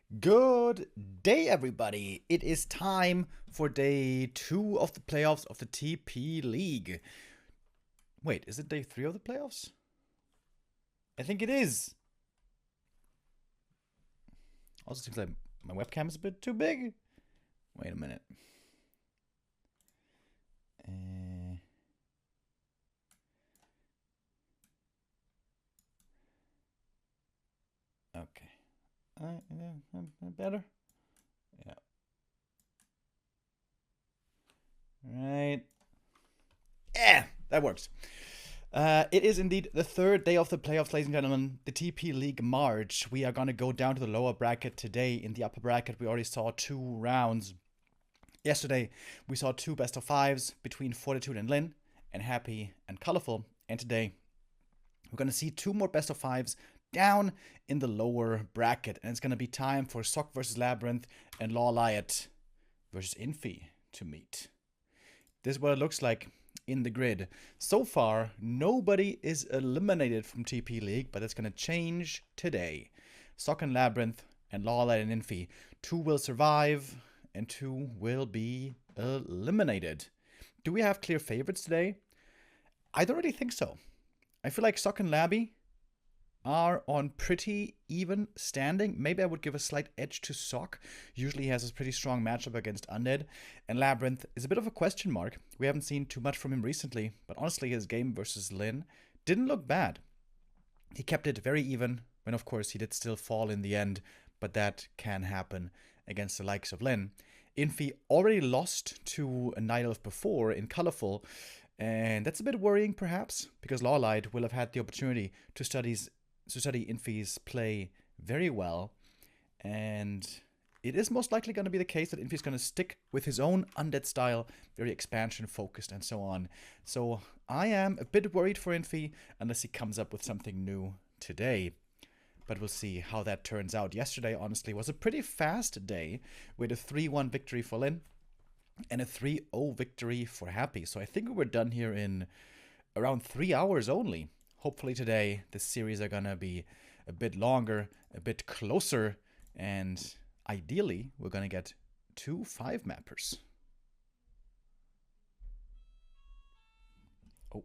Good day, everybody. It is time for day 2 of the playoffs of the TP League. Wait, is it day 3 of the playoffs? I think it is. Also, seems like my webcam is a bit too big. Wait a minute. Okay. Better? Yeah. Right. Yeah, that works. It is indeed the third day of the playoffs, ladies and gentlemen. The TP League March. We are going to go down to the lower bracket today. In the upper bracket, we already saw 2 rounds. Yesterday, we saw 2 best of 5s between Fortitude and Lin, and Happy and Colorful. And today, we're going to see 2 more best of 5s down in the lower bracket. And it's going to be time for Sock versus LabyRinth and Law Liot versus Infi to meet. This is what it looks like in the grid. So far, nobody is eliminated from TP League, but it's going to change today. Sock and LabyRinth and Law Liot and Infi. 2 will survive and 2 will be eliminated. Do we have clear favorites today? I don't really think so. I feel like Sock and Labby are on pretty even standing. Maybe I would give a slight edge to Sock. Usually he has a pretty strong matchup against Undead. And LabyRinth is a bit of a question mark. We haven't seen too much from him recently, but honestly his game versus Lin didn't look bad. He kept it very even, when of course he did still fall in the end, but that can happen against the likes of Lin. Infi already lost to a Night Elf before in Colorful, and that's a bit worrying perhaps, because Law Liot will have had the opportunity to study Infi's play very well, and it is most likely going to be the case that Infi's going to stick with his own Undead style, very expansion focused and so on. So I am a bit worried for Infi unless he comes up with something new today. But we'll see how that turns out. Yesterday, honestly, was a pretty fast day with a 3-1 victory for Lin and a 3-0 victory for Happy. So I think we were done here in around 3 hours only. Hopefully today, the series are going to be a bit longer, a bit closer, and ideally, we're going to get 2 5-mappers. Oh.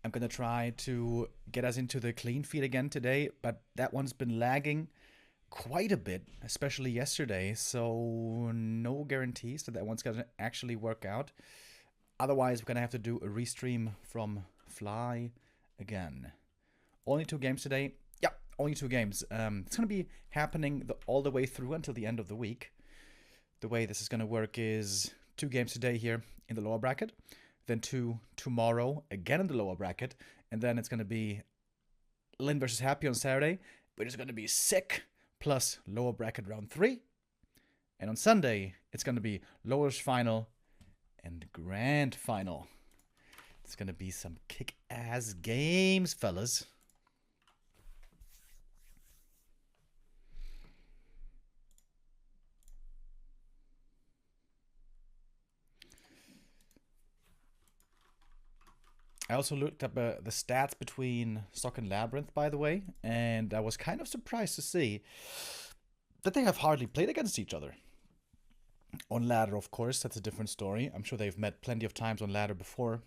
I'm going to try to get us into the clean feed again today, but that one's been lagging quite a bit, especially yesterday, so no guarantees that that one's going to actually work out. Otherwise, we're going to have to do a restream from Fly again. Only 2 games today. Yeah, only 2 games. It's going to be happening all the way through until the end of the week. The way this is going to work is 2 games today here in the lower bracket, then 2 tomorrow, again in the lower bracket, and then it's going to be Lin versus Happy on Saturday, which is going to be sick, plus lower bracket round 3. And on Sunday, it's going to be lowers final and grand final. It's going to be some kick-ass games, fellas. I also looked up the stats between Sock and LabyRinth, by the way, and I was kind of surprised to see that they have hardly played against each other. On ladder, of course, that's a different story. I'm sure they've met plenty of times on ladder before.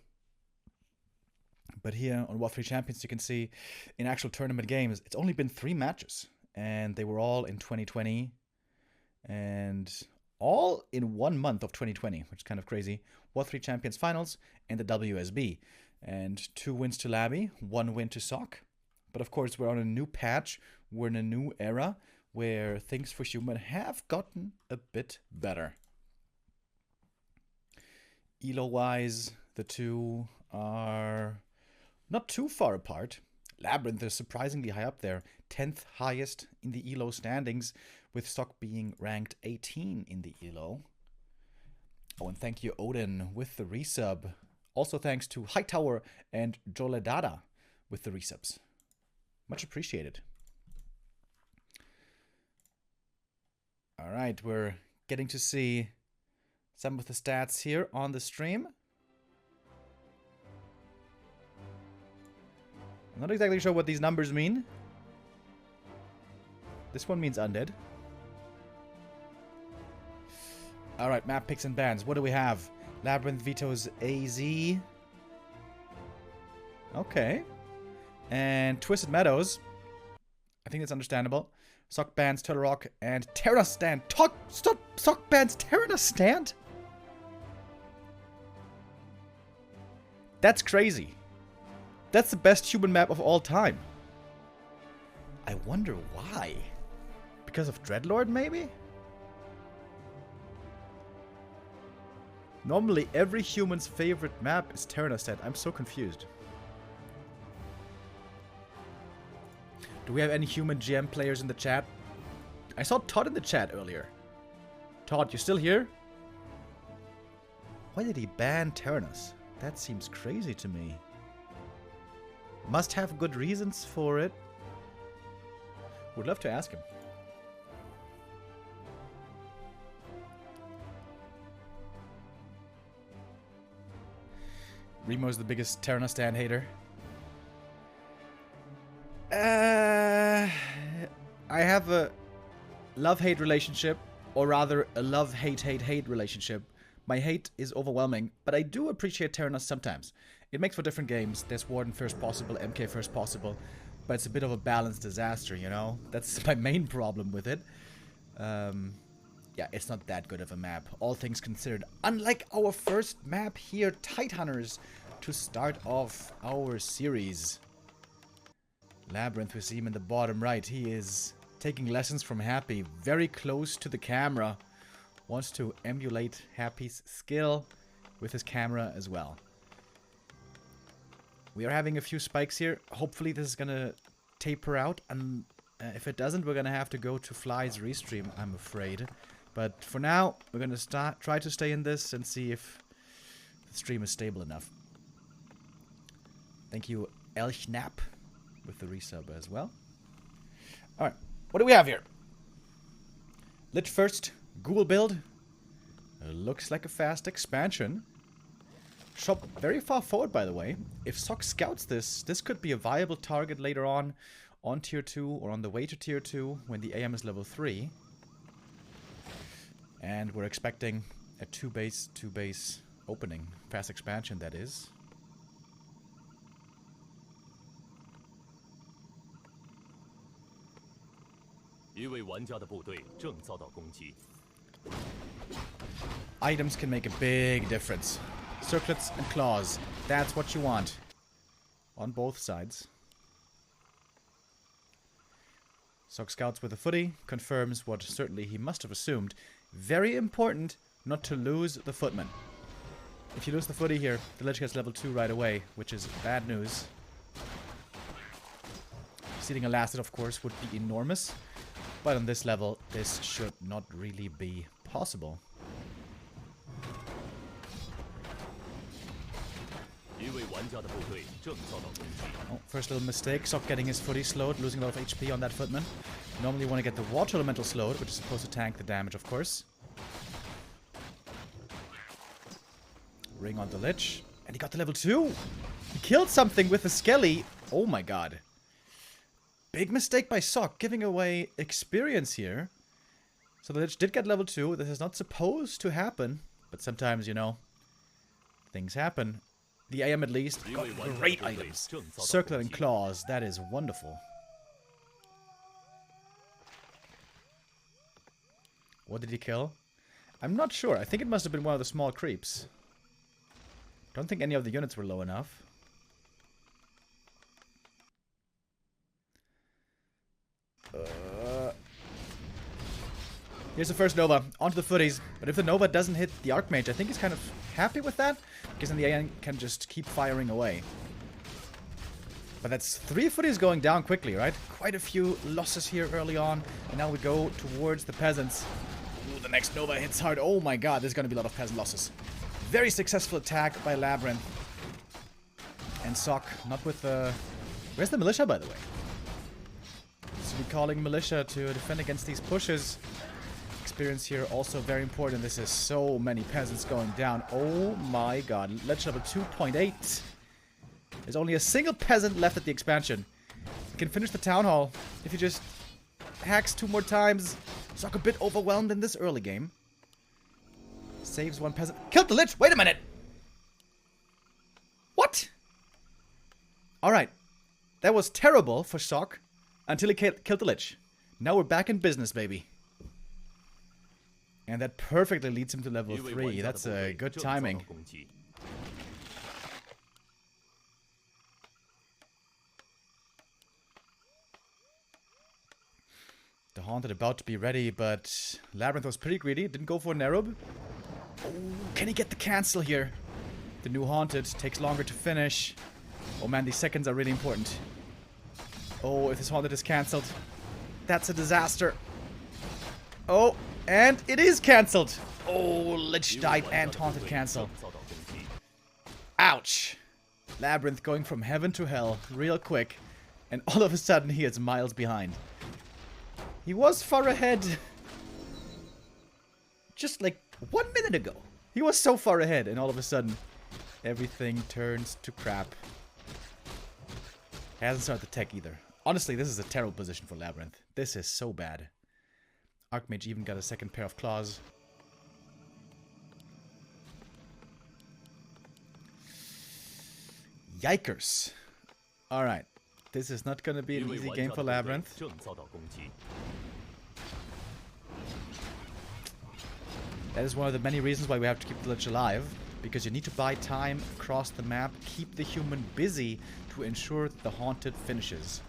But here on WC3 Champions, you can see in actual tournament games, it's only been 3 matches. And they were all in 2020. And all in 1 month of 2020, which is kind of crazy. WC3 Champions Finals and the WSB. And 2 wins to Labby, 1 win to Sock. But of course, we're on a new patch. We're in a new era where things for Human have gotten a bit better. Elo-wise, the 2 are not too far apart. LabyRinth is surprisingly high up there, 10th highest in the Elo standings, with Sock being ranked 18 in the Elo. Oh, and thank you, Odin, with the resub. Also thanks to Hightower and Joledada with the resubs. Much appreciated. All right, we're getting to see some of the stats here on the stream. I'm not exactly sure what these numbers mean. This one means undead. Alright, map picks and bans. What do we have? LabyRinth vetoes AZ. Okay. And Twisted Meadows. I think that's understandable. Sock bans Turtle Rock and Terrastand. Stop! Sock bans Terrastand? That's crazy. That's the best human map of all time. I wonder why. Because of Dreadlord, maybe? Normally, every human's favorite map is Terrastand. I'm so confused. Do we have any human GM players in the chat? I saw Todd in the chat earlier. Todd, you still here? Why did he ban Terranus? That seems crazy to me. Must have good reasons for it. Would love to ask him. Remo's the biggest Terranostan hater. I have a love-hate relationship, or rather a love-hate-hate-hate relationship. My hate is overwhelming, but I do appreciate Terranos sometimes. It makes for different games. There's Warden first possible, MK first possible, but it's a bit of a balanced disaster, you know? That's my main problem with it. Yeah, it's not that good of a map, all things considered. Unlike our first map here, Tidehunters, to start off our series. LabyRinth, we see him in the bottom right. He is taking lessons from Happy, very close to the camera. Wants to emulate Happy's skill with his camera as well. We are having a few spikes here. Hopefully this is gonna taper out, and if it doesn't, we're gonna have to go to Fly's restream, I'm afraid. But for now, we're gonna try to stay in this and see if the stream is stable enough. Thank you, Elchnap, with the resub as well. Alright, what do we have here? Lich first, Google build. Looks like a fast expansion. Shop very far forward, by the way. If Sock scouts this, this could be a viable target later on tier 2 or on the way to tier 2 when the AM is level 3. And we're expecting a 2-base opening. Fast expansion, that is. Items can make a big difference. Circlets and claws. That's what you want. On both sides. Sock scouts with a footy. Confirms what certainly he must have assumed. Very important not to lose the footman. If you lose the footy here, the Lich gets level 2 right away, which is bad news. Seating a Lasted, of course, would be enormous. But on this level, this should not really be possible. Oh, first little mistake. Sock getting his footy slowed, losing a lot of HP on that footman. Normally you want to get the water elemental slowed, which is supposed to tank the damage, of course. Ring on the Lich. And he got the level 2! He killed something with a Skelly! Oh my god. Big mistake by Sock, giving away experience here. So the Lich did get level 2. This is not supposed to happen. But sometimes, you know, things happen. The AM at least got great items. Circlet and Claws, that is wonderful. What did he kill? I'm not sure. I think it must have been one of the small creeps. Don't think any of the units were low enough. Here's the first Nova. Onto the footies. But if the Nova doesn't hit the Archmage, I think he's kind of happy with that. Because then the AM can just keep firing away. But that's 3 footies going down quickly, right? Quite a few losses here early on. And now we go towards the peasants. Ooh, the next Nova hits hard. Oh my god, there's going to be a lot of peasant losses. Very successful attack by LabyRinth. And Sock, not with the... Where's the militia, by the way? So we're calling militia to defend against these pushes. Experience here also very important. This is so many peasants going down. Oh my god. Lich level 2.8. There's only a single peasant left at the expansion. He can finish the town hall if he just hacks 2 more times. Sock a bit overwhelmed in this early game. Saves 1 peasant. Killed the Lich! Wait a minute! What? Alright. That was terrible for Sock until he killed the Lich. Now we're back in business, baby. And that perfectly leads him to level 3. That's a good timing. The Haunted about to be ready, but LabyRinth was pretty greedy. Didn't go for a Nerub. Oh, can he get the cancel here? The new Haunted takes longer to finish. Oh man, these seconds are really important. Oh, if this Haunted is cancelled, that's a disaster. Oh, and it is cancelled. Oh, Lich died and Haunted cancelled. Ouch. LabyRinth going from heaven to hell real quick. And all of a sudden he is miles behind. He was far ahead. Just like 1 minute ago. He was so far ahead and all of a sudden everything turns to crap. Hasn't started the tech either. Honestly, this is a terrible position for LabyRinth. This is so bad. Archmage even got a second pair of claws. Yikers. Alright. This is not going to be an easy game for LabyRinth. That is one of the many reasons why we have to keep the Lich alive. Because you need to buy time across the map, keep the human busy to ensure that the Haunted finishes.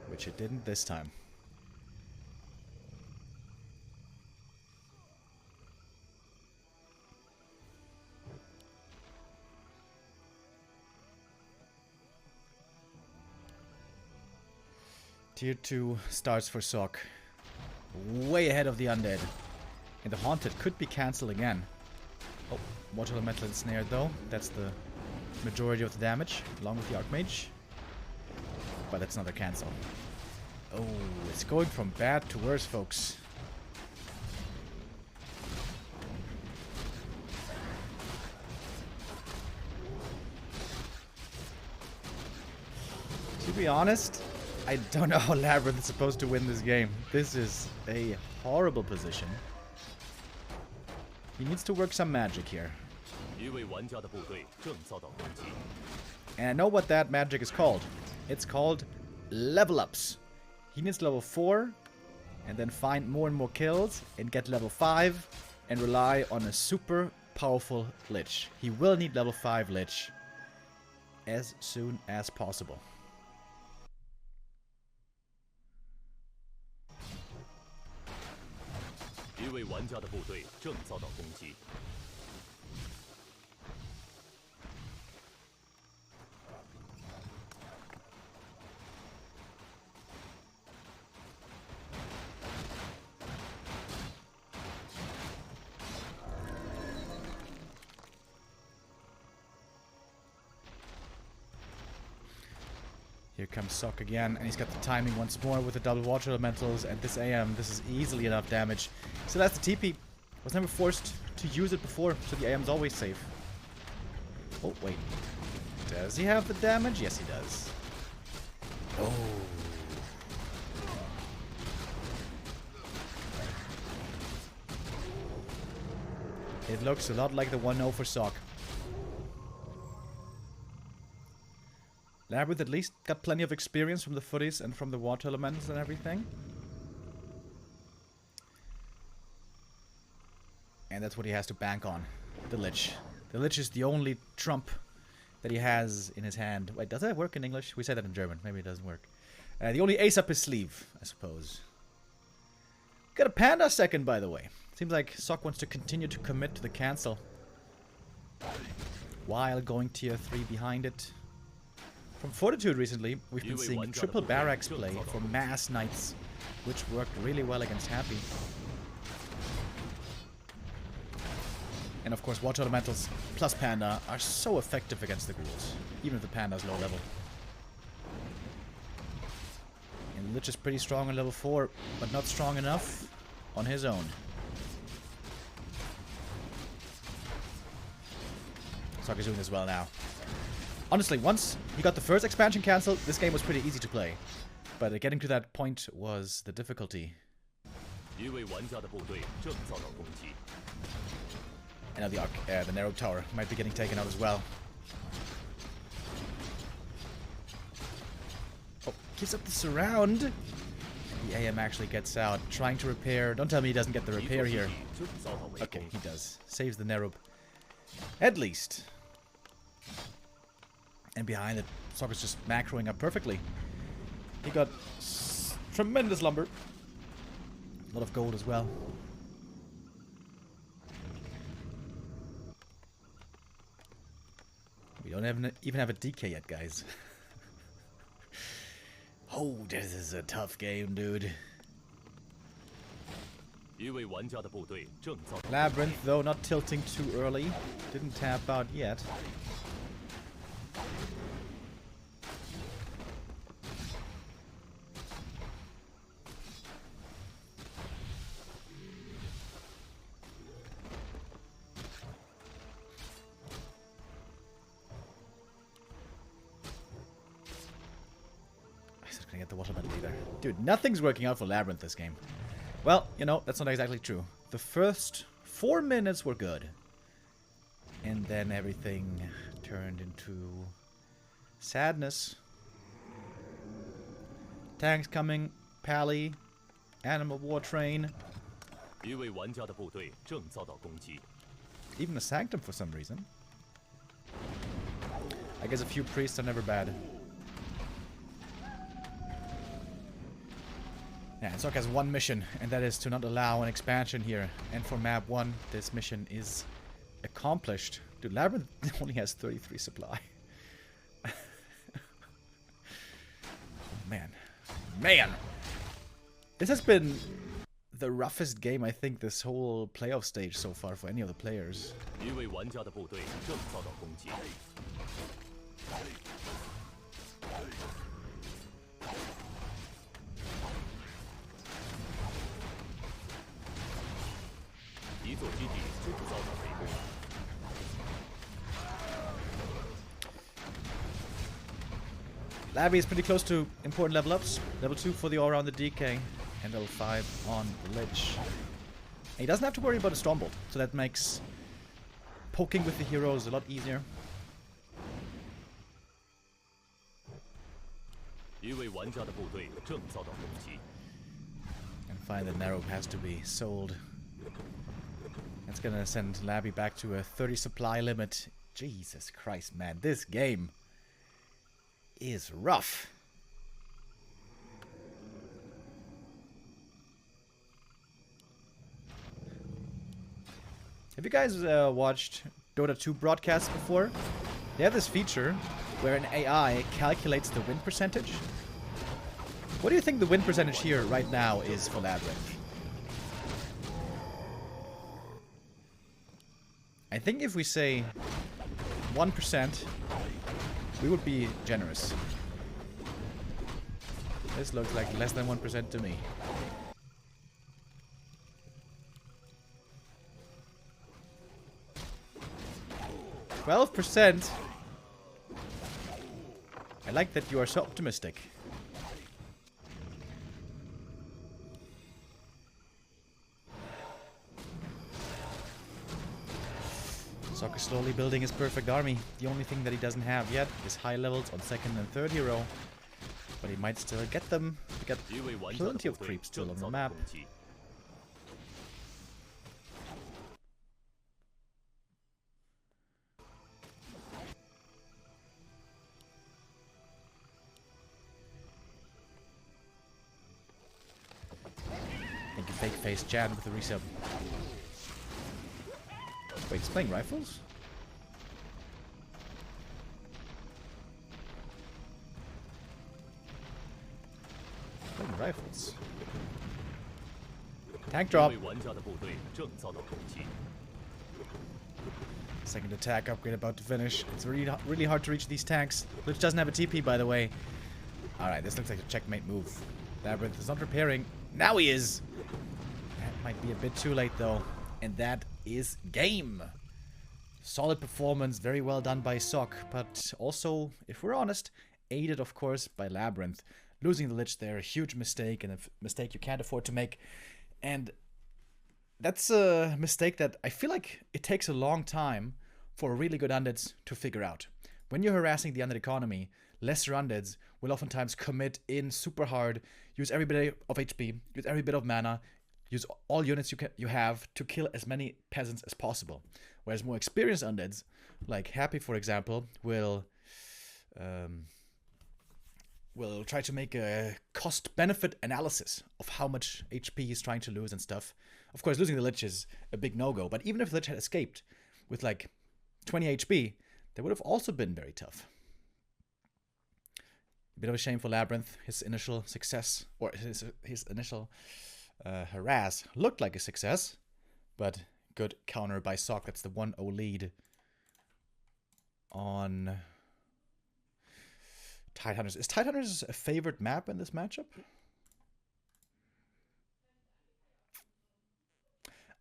Which it didn't this time. Tier 2 starts for Sock. Way ahead of the Undead. And the Haunted could be cancelled again. Oh, Water Elemental ensnared though. That's the majority of the damage, along with the Archmage. But that's another cancel. Oh, it's going from bad to worse, folks. To be honest, I don't know how LabyRinth is supposed to win this game. This is a horrible position. He needs to work some magic here. And I know what that magic is called. It's called level ups. He needs level 4 and then find more and more kills and get level 5 and rely on a super powerful Lich. He will need level 5 Lich as soon as possible. Here comes Sock again, and he's got the timing once more with the double water elementals, and this AM, this is easily enough damage. So that's the TP. Was never forced to use it before, so the AM's always safe. Oh, wait. Does he have the damage? Yes, he does. Oh. It looks a lot like the 1-0 for Sock. LabyRinth at least got plenty of experience from the footies and from the water elements and everything. And that's what he has to bank on. The Lich. The Lich is the only trump that he has in his hand. Wait, does that work in English? We say that in German. Maybe it doesn't work. The only ace up his sleeve, I suppose. Got a panda second, by the way. Seems like Sock wants to continue to commit to the cancel. While going tier 3 behind it. From Fortitude recently, we've been seeing triple barracks play for mass knights, which worked really well against Happy. And of course, Water Elementals plus Panda are so effective against the ghouls, even if the Panda is low level. And Lich is pretty strong on level 4, but not strong enough on his own. Soccer's doing this well now. Honestly, once he got the first expansion cancelled, this game was pretty easy to play. But getting to that point was the difficulty. And now the narrow tower might be getting taken out as well. Oh, keeps up the surround. The AM actually gets out, trying to repair. Don't tell me he doesn't get the repair here. Okay, he does. Saves the Nerub. At least. And behind it, Soccer's just macroing up perfectly. He got tremendous lumber. A lot of gold as well. We don't even have a DK yet, guys. Oh, this is a tough game, dude. LabyRinth, though, not tilting too early. Didn't tap out yet. Gonna get the water medal either. Dude, nothing's working out for LabyRinth this game. Well, you know, that's not exactly true. The first 4 minutes were good. And then everything turned into sadness. Tanks coming, Pally, Animal War Train. Even a Sanctum for some reason. I guess a few priests are never bad. Yeah, and Sok has one mission, and that is to not allow an expansion here. And for map 1, this mission is accomplished. Dude, LabyRinth only has 33 supply. Oh, man. Man! This has been the roughest game, I think, this whole playoff stage so far for any of the players. Labby is pretty close to important level ups. Level 2 for the all-around the DK, and level 5 on the Lich. And he doesn't have to worry about a Stormbolt, so that makes poking with the heroes a lot easier. And finally the Narrow has to be sold. That's gonna send Labby back to a 30 supply limit. Jesus Christ, man, this game is rough. Have you guys watched Dota 2 broadcasts before? They have this feature where an AI calculates the win percentage. What do you think the win percentage here right now is for LabyRinth? I think if we say 1%, we would be generous. This looks like less than 1% to me. %. I like that you are so optimistic. Sok is slowly building his perfect army. The only thing that he doesn't have yet is high levels on 2nd and 3rd hero. But he might still get them. We got plenty of creeps still on the map. Thank you, fake face Jan with the resub. Wait, he's playing rifles? Playing rifles. Tank drop. Second attack upgrade about to finish. It's really hard to reach these tanks. Lich doesn't have a TP, by the way. Alright, this looks like a checkmate move. LabyRinth is not repairing. Now he is! That might be a bit too late, though. And that is game. Solid performance, very well done by Sock, but also, if we're honest, aided, of course, by LabyRinth. Losing the Lich there, a huge mistake, and a mistake you can't afford to make. And that's a mistake that I feel like it takes a long time for really good undeads to figure out. When you're harassing the undead economy, lesser undeads will oftentimes commit in super hard, use every bit of HP, use every bit of mana, use all units you have to kill as many peasants as possible. Whereas more experienced undeads, like Happy for example, will try to make a cost-benefit analysis of how much HP he's trying to lose and stuff. Of course, losing the Lich is a big no-go, but even if the Lich had escaped with like 20 HP, that would have also been very tough. A bit of a shame for LabyRinth. His initial success, or his initial harass looked like a success, but good counter by Sock. That's the 1-0 lead on Tidehunters. Is Tidehunters a favorite map in this matchup?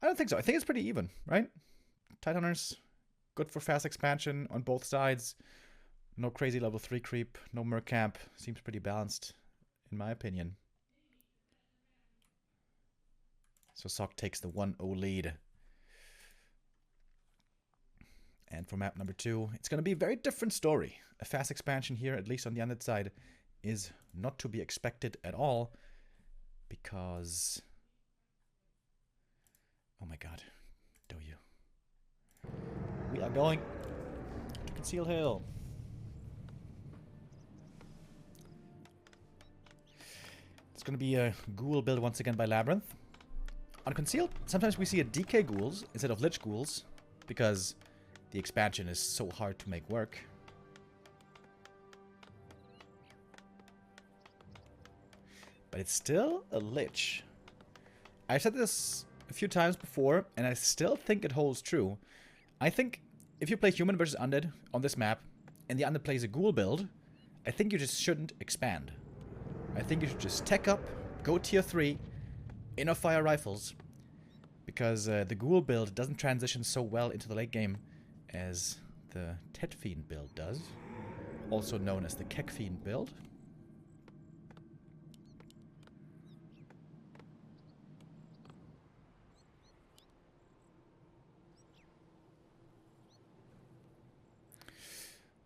I don't think so. I think it's pretty even, right? Tidehunters, good for fast expansion on both sides. No crazy level 3 creep, no merc camp. Seems pretty balanced, in my opinion. So Sock takes the 1-0 lead. And for map number 2, it's going to be a very different story. A fast expansion here, at least on the undead side, is not to be expected at all. Because... oh my god. Do you? We are going to Conceal Hill. It's going to be a ghoul build once again by LabyRinth. On Concealed, sometimes we see a DK ghouls instead of Lich ghouls, because the expansion is so hard to make work. But it's still a Lich. I've said this a few times before, and I still think it holds true. I think if you play human versus undead on this map, and the undead plays a ghoul build, I think you just shouldn't expand. I think you should just tech up, go tier 3, inner fire rifles, because the ghoul build doesn't transition so well into the late game as the Tet Fiend build does, also known as the Kek Fiend build.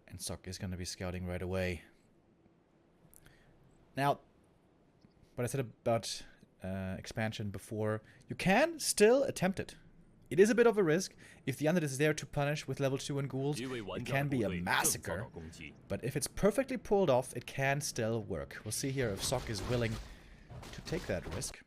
And Sock is going to be scouting right away. Now, what I said about expansion before, you can still attempt it. It is a bit of a risk. If the undead is there to punish with level 2 and ghouls, it can be a massacre. But if it's perfectly pulled off, it can still work. We'll see here if Sock is willing to take that risk.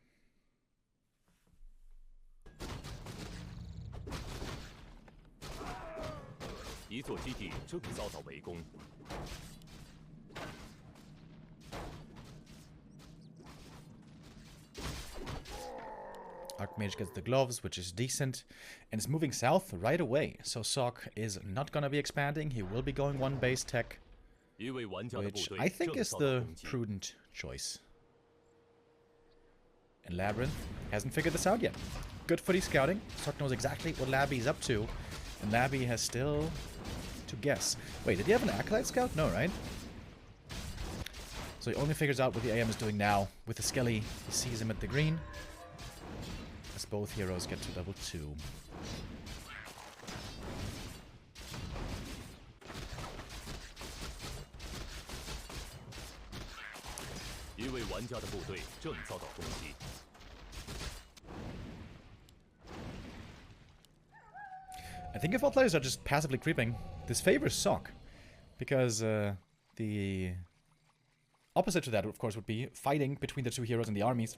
Archmage gets the gloves, which is decent, and is moving south right away. So Sock is not going to be expanding. He will be going one base tech, which I think is the prudent choice. And LabyRinth hasn't figured this out yet. Good footy scouting. Sock knows exactly what Labby's up to, and Labby has still to guess. Wait, did he have an Acolyte scout? No, right? So he only figures out what the AM is doing now. With the Skelly, he sees him at the green. As both heroes get to level 2. I think if all players are just passively creeping, this favors Sock. Because the opposite to that, of course, would be fighting between the two heroes in the armies.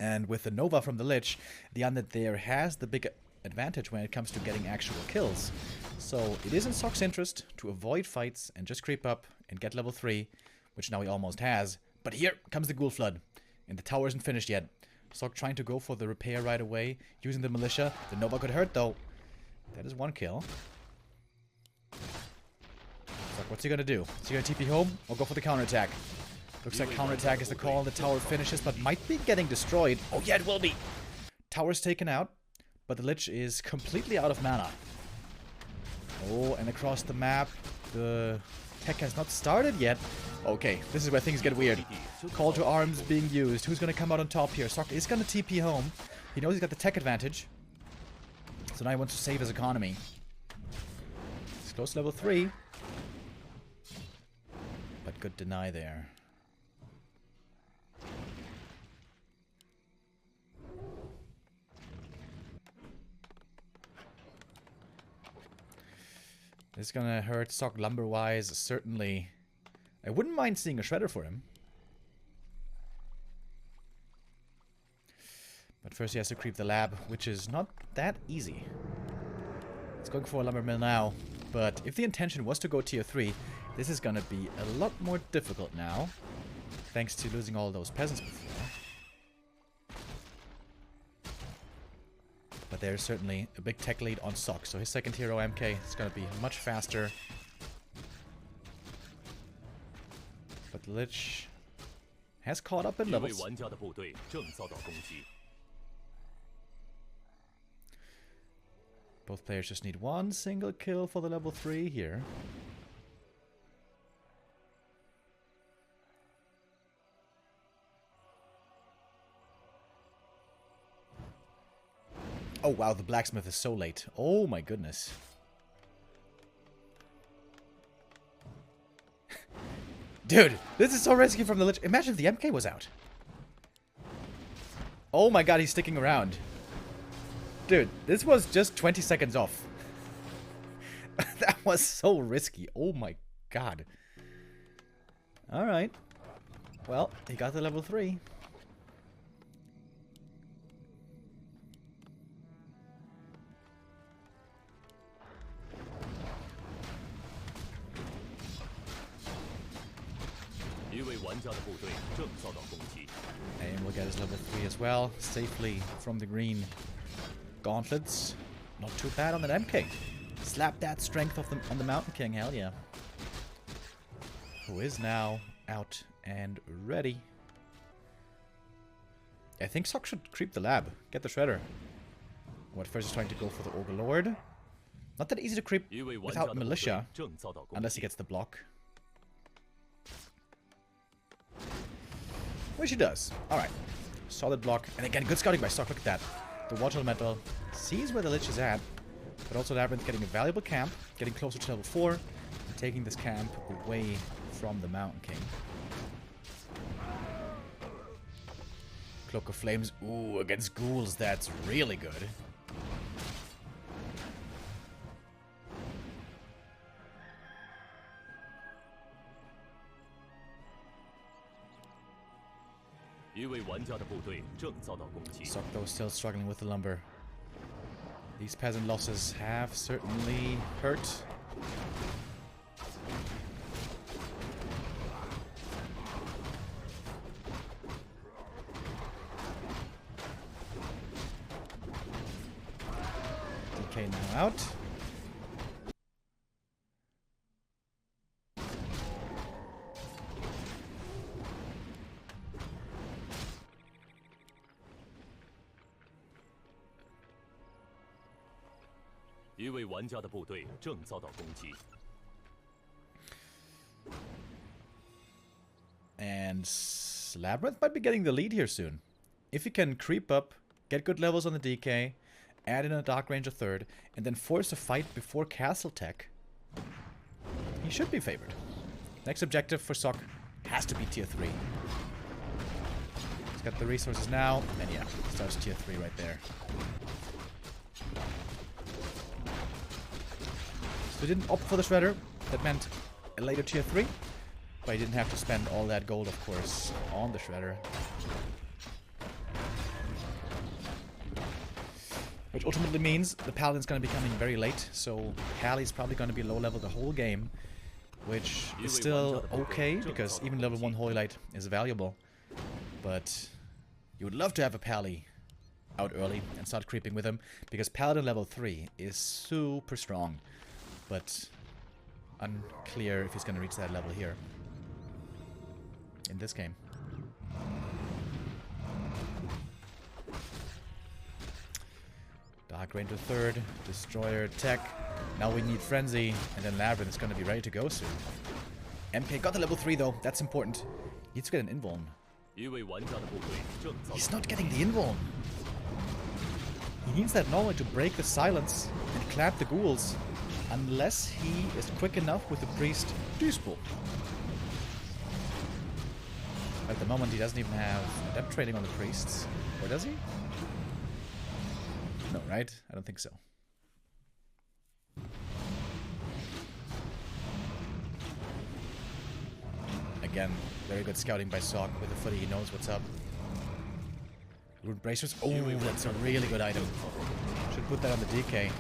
And with the Nova from the Lich, the undead there has the big advantage when it comes to getting actual kills. So it is in Sock's interest to avoid fights and just creep up and get level 3, which now he almost has. But here comes the Ghoul Flood, and the tower isn't finished yet. Sock trying to go for the repair right away, using the Militia. The Nova could hurt though. That is one kill. Sock, what's he gonna do? Is he gonna TP home or go for the counterattack? Looks like counterattack is the call. The tower finishes, but might be getting destroyed. Oh yeah, it will be. Tower's taken out, but the Lich is completely out of mana. Oh, and across the map, the tech has not started yet. Okay, this is where things get weird. Call to arms being used. Who's going to come out on top here? Sok is going to TP home. He knows he's got the tech advantage. So now he wants to save his economy. He's close to level 3. But good deny there. This is gonna hurt Sok lumber-wise, certainly. I wouldn't mind seeing a shredder for him. But first he has to creep the lab, which is not that easy. It's going for a lumber mill now. But if the intention was to go tier 3, this is gonna be a lot more difficult now. Thanks to losing all those peasants before. But there's certainly a big tech lead on Sok, so his second hero MK is going to be much faster. But the Lich has caught up in levels. Both players just need one single kill for the level 3 here. Oh wow, the blacksmith is so late. Oh my goodness. Dude, this is so risky from the Lich. Imagine if the MK was out. Oh my god, he's sticking around. Dude, this was just 20 seconds off. That was so risky. Oh my god. Alright. Well, he got the level 3. And we'll get his level 3 as well, safely from the green gauntlets. Not too bad on that MK. Slap that strength of on the Mountain King, hell yeah. Who is now out and ready. I think Sok should creep the lab, get the shredder. What first is trying to go for the Ogre Lord. Not that easy to creep without militia, unless he gets the block. Which he does. Alright. Solid block. And again, good scouting by Sok. Look at that. The Water Metal sees where the Lich is at. But also LabyRinth getting a valuable camp. Getting closer to level 4. And taking this camp away from the Mountain King. Cloak of Flames. Ooh, against ghouls, that's really good. Sok though still struggling with the lumber. These peasant losses have certainly hurt. DK now out. And LabyRinth might be getting the lead here soon. If he can creep up, get good levels on the DK, add in a Dark Ranger third, and then force a fight before Castle Tech, he should be favored. Next objective for Sok has to be tier 3. He's got the resources now, and yeah, starts tier 3 right there. So he didn't opt for the shredder. That meant a later tier 3. But he didn't have to spend all that gold, of course, on the shredder. Which ultimately means the Paladin's going to be coming very late. So Pally's probably going to be low level the whole game. Which is still okay, because even level 1 Holy Light is valuable. But you would love to have a Pally out early and start creeping with him. Because Paladin level 3 is super strong. But unclear if he's going to reach that level here. In this game. Grain to third. Destroyer, tech. Now we need Frenzy. And then LabyRinth is going to be ready to go soon. MK got the level 3 though. That's important. Needs to get an invuln. He's not getting the invuln. He needs that knowledge to break the silence and clap the ghouls. Unless he is quick enough with the priest Duisburg. At the moment he doesn't even have adept training on the priests. Or does he? No, right? I don't think so. Again, very good scouting by Sok. With the footy, he knows what's up. Rune bracers. Oh, that's a really good item. Should put that on the DK.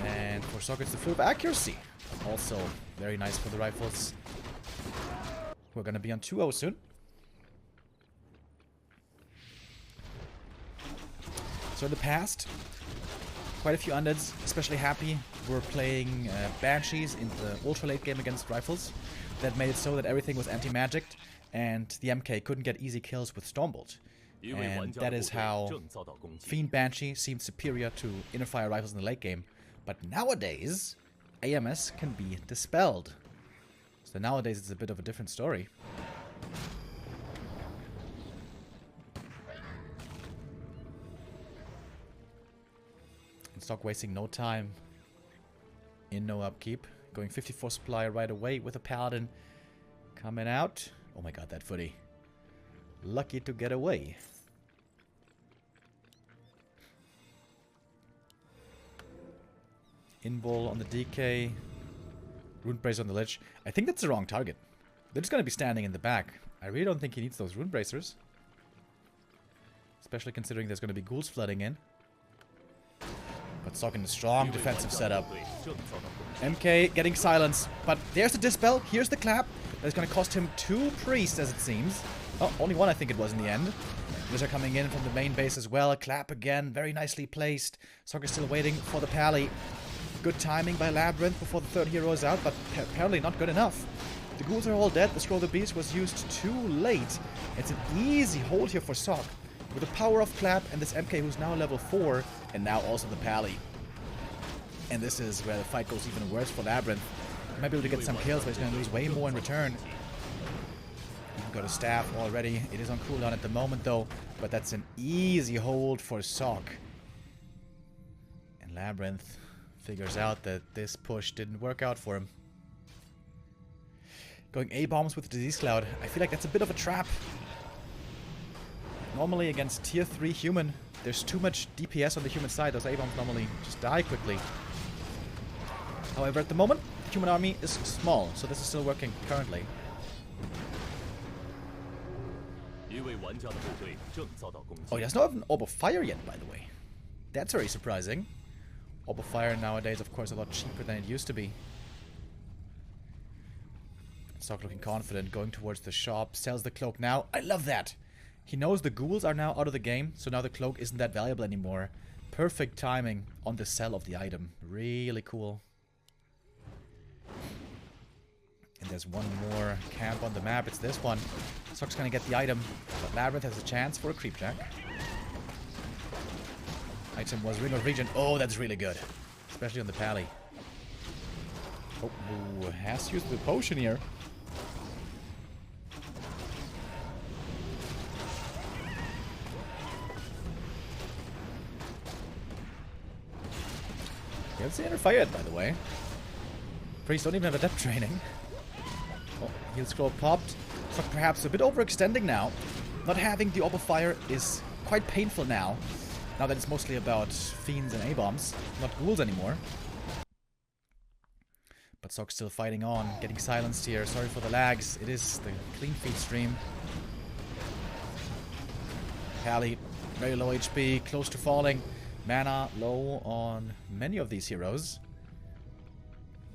And for Sok, it's the flip of accuracy. Also, very nice for the rifles. We're gonna be on 2-0 soon. So in the past, quite a few undeads, especially Happy, were playing Banshees in the ultra late game against rifles. That made it so that everything was anti-magicked, and the MK couldn't get easy kills with Stormbolt. And that is how Fiend Banshee seemed superior to inner fire rifles in the late game. But nowadays, AMS can be dispelled. So nowadays it's a bit of a different story. Stock wasting no time in no upkeep. Going 54 supply right away with a paladin coming out. Oh my god, that footy. Lucky to get away. Invul on the DK. Rune Bracer on the lich. I think that's the wrong target. They're just going to be standing in the back. I really don't think he needs those Rune Bracers. Especially considering there's going to be ghouls flooding in. But Sok in a strong defensive setup. MK getting silence. But there's the dispel. Here's the clap. That's going to cost him 2 priests, as it seems. Oh, only 1 I think it was in the end. These are coming in from the main base as well. A clap again. Very nicely placed. Sok is still waiting for the pally. Good timing by LabyRinth before the 3rd hero is out, but apparently not good enough. The ghouls are all dead. The Scroll of the Beast was used too late. It's an easy hold here for Sok. With the power of Clap and this MK who's now level 4, and now also the pally. And this is where the fight goes even worse for LabyRinth. He might be able to get some kills, but he's going to lose way more in return. He's got a staff already. It is on cooldown at the moment though, but that's an easy hold for Sok. And LabyRinth figures out that this push didn't work out for him. Going A-bombs with the Disease Cloud. I feel like that's a bit of a trap. Normally against tier 3 human, there's too much DPS on the human side. Those A-bombs normally just die quickly. However, at the moment, the human army is small, so this is still working currently. Oh, he does not have an Orb of Fire yet, by the way. That's very surprising. Orb of Fire nowadays, of course, a lot cheaper than it used to be. Sok looking confident, going towards the shop, sells the cloak now. I love that! He knows the ghouls are now out of the game, so now the cloak isn't that valuable anymore. Perfect timing on the sell of the item. Really cool. And there's one more camp on the map. It's this one. Sok's gonna get the item, but LabyRinth has a chance for a creepjack. Item was Ring of Regen. Oh, that's really good. Especially on the pally. Oh, ooh, has used the potion here. He hasn't seen her fire yet, by the way. Priests don't even have adept training. Oh, heal scroll popped. So perhaps a bit overextending now. Not having the Orb of Fire is quite painful now. Now that it's mostly about fiends and A-bombs, not ghouls anymore. But Sok's still fighting on, getting silenced here. Sorry for the lags. It is the clean feed stream. Pally, very low HP, close to falling. Mana low on many of these heroes.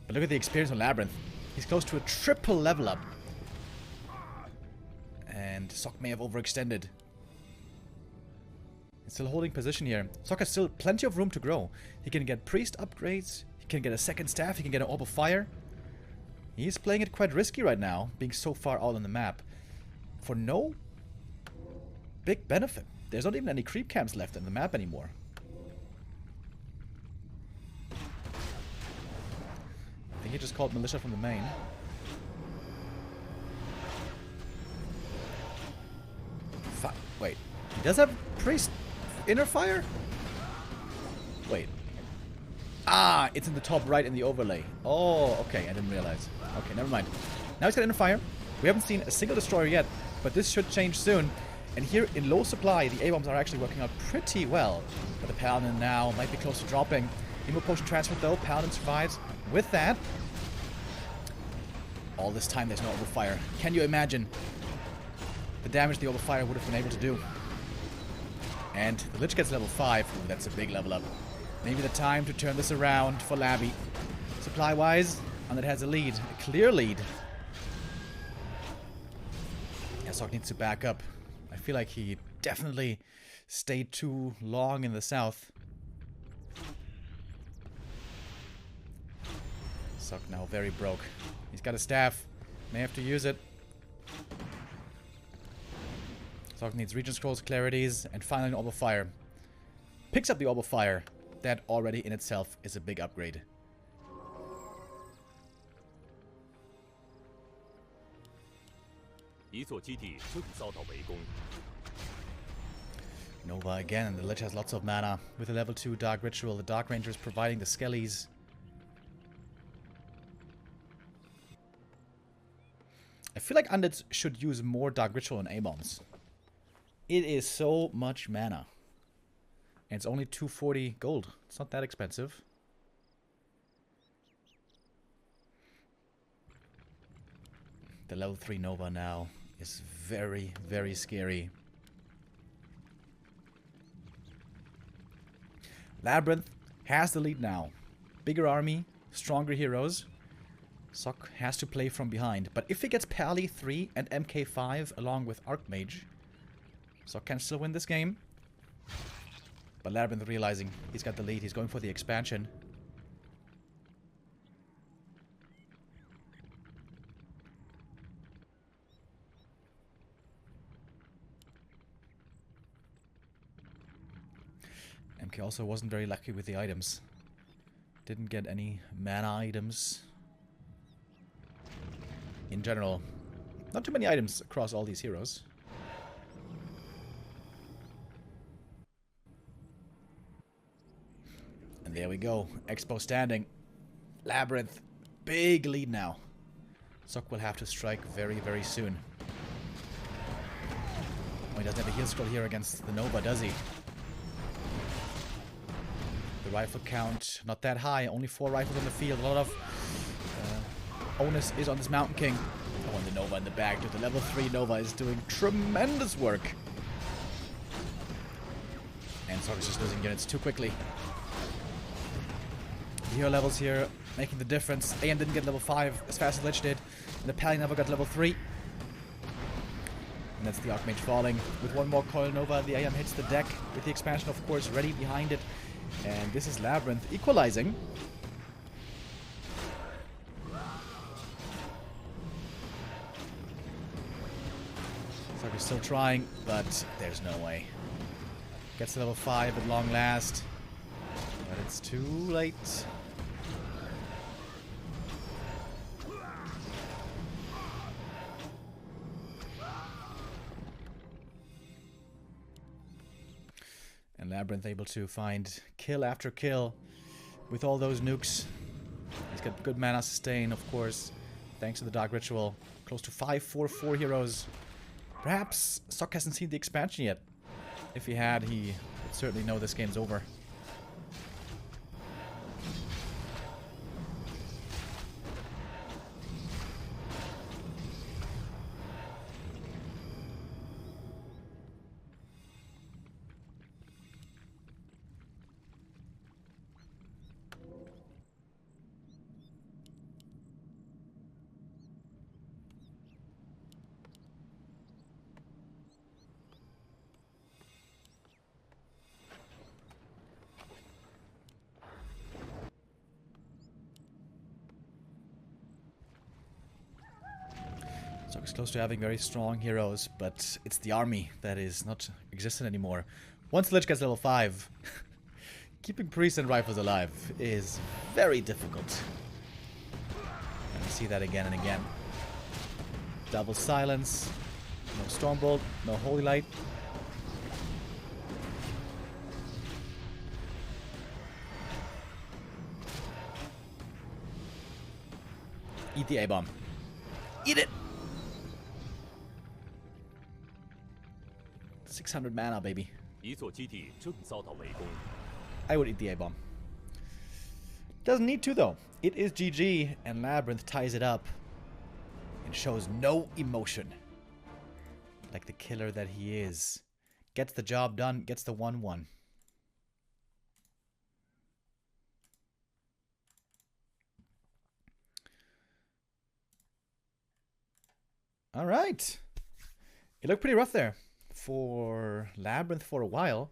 But look at the experience on LabyRinth. He's close to a triple level up. And Sok may have overextended. He's still holding position here. Sok has still plenty of room to grow. He can get priest upgrades. He can get a second staff. He can get an Orb of Fire. He's playing it quite risky right now, being so far out on the map. For no big benefit. There's not even any creep camps left in the map anymore. I think he just called militia from the main. Wait, he does have priest inner fire? Wait. Ah, it's in the top right in the overlay. Oh, okay, I didn't realize. Okay, never mind. Now he's got inner fire. We haven't seen a single destroyer yet, but this should change soon. And here in low supply, the A-bombs are actually working out pretty well. But the Paladin now might be close to dropping. Emo potion transferred though. Paladin survives with that. All this time there's no overfire. Can you imagine the damage the overfire would have been able to do? And the Lich gets level 5. Ooh, that's a big level up. Maybe the time to turn this around for Labby. Supply-wise, Undead has a lead. A clear lead. Sok needs to back up. I feel like he definitely stayed too long in the south. Sok now very broke. He's got a staff. May have to use it. Sok needs Region Scrolls, Clarities, and finally an Orb of Fire. Picks up the Orb of Fire. That already in itself is a big upgrade. Nova again, and the Lich has lots of mana. With a level 2 Dark Ritual, the Dark Ranger is providing the Skellies. I feel like Undeads should use more Dark Ritual and A-bombs. It is so much mana. And it's only 240 gold. It's not that expensive. The level 3 Nova now is very, very scary. LabyRinth has the lead now. Bigger army, stronger heroes. Sok has to play from behind. But if he gets Pally 3 and MK5 along with Archmage, Sok can still win this game. But LabyRinth realizing he's got the lead, he's going for the expansion. MK also wasn't very lucky with the items. Didn't get any mana items. In general, not too many items across all these heroes. And there we go. Expo standing. LabyRinth. Big lead now. Sok will have to strike very, very soon. Oh, he doesn't have a heal scroll here against the Nova, does he? The rifle count, not that high. Only 4 rifles on the field. A lot of onus is on this Mountain King. Oh, and the Nova in the back. The level 3 Nova is doing tremendous work. And Sok is just losing units too quickly. The hero levels here making the difference. AM didn't get level 5 as fast as Lich did. And the Pally Nova got level 3. And that's the Archmage falling. With one more Coil Nova, the AM hits the deck. With the expansion, of course, ready behind it. And this is LabyRinth equalizing. Sok is still trying, but there's no way. Gets to level 5 at long last. But it's too late. And LabyRinth able to find kill after kill with all those nukes. He's got good mana sustain, of course, thanks to the Dark Ritual. Close to 5/4/4 heroes. Perhaps Sok hasn't seen the expansion yet. If he had, he would certainly know this game's over. Sok is close to having very strong heroes, but it's the army that is not existent anymore. Once Lich gets level 5, keeping priests and rifles alive is very difficult. And we see that again and again. Double silence, no Stormbolt, no Holy Light. Eat the A-bomb. Eat it! 600 mana, baby. I would eat the A-bomb. Doesn't need to, though. It is GG, and LabyRinth ties it up and shows no emotion. Like the killer that he is. Gets the job done, gets the 1-1. All right. It looked pretty rough there for LabyRinth for a while,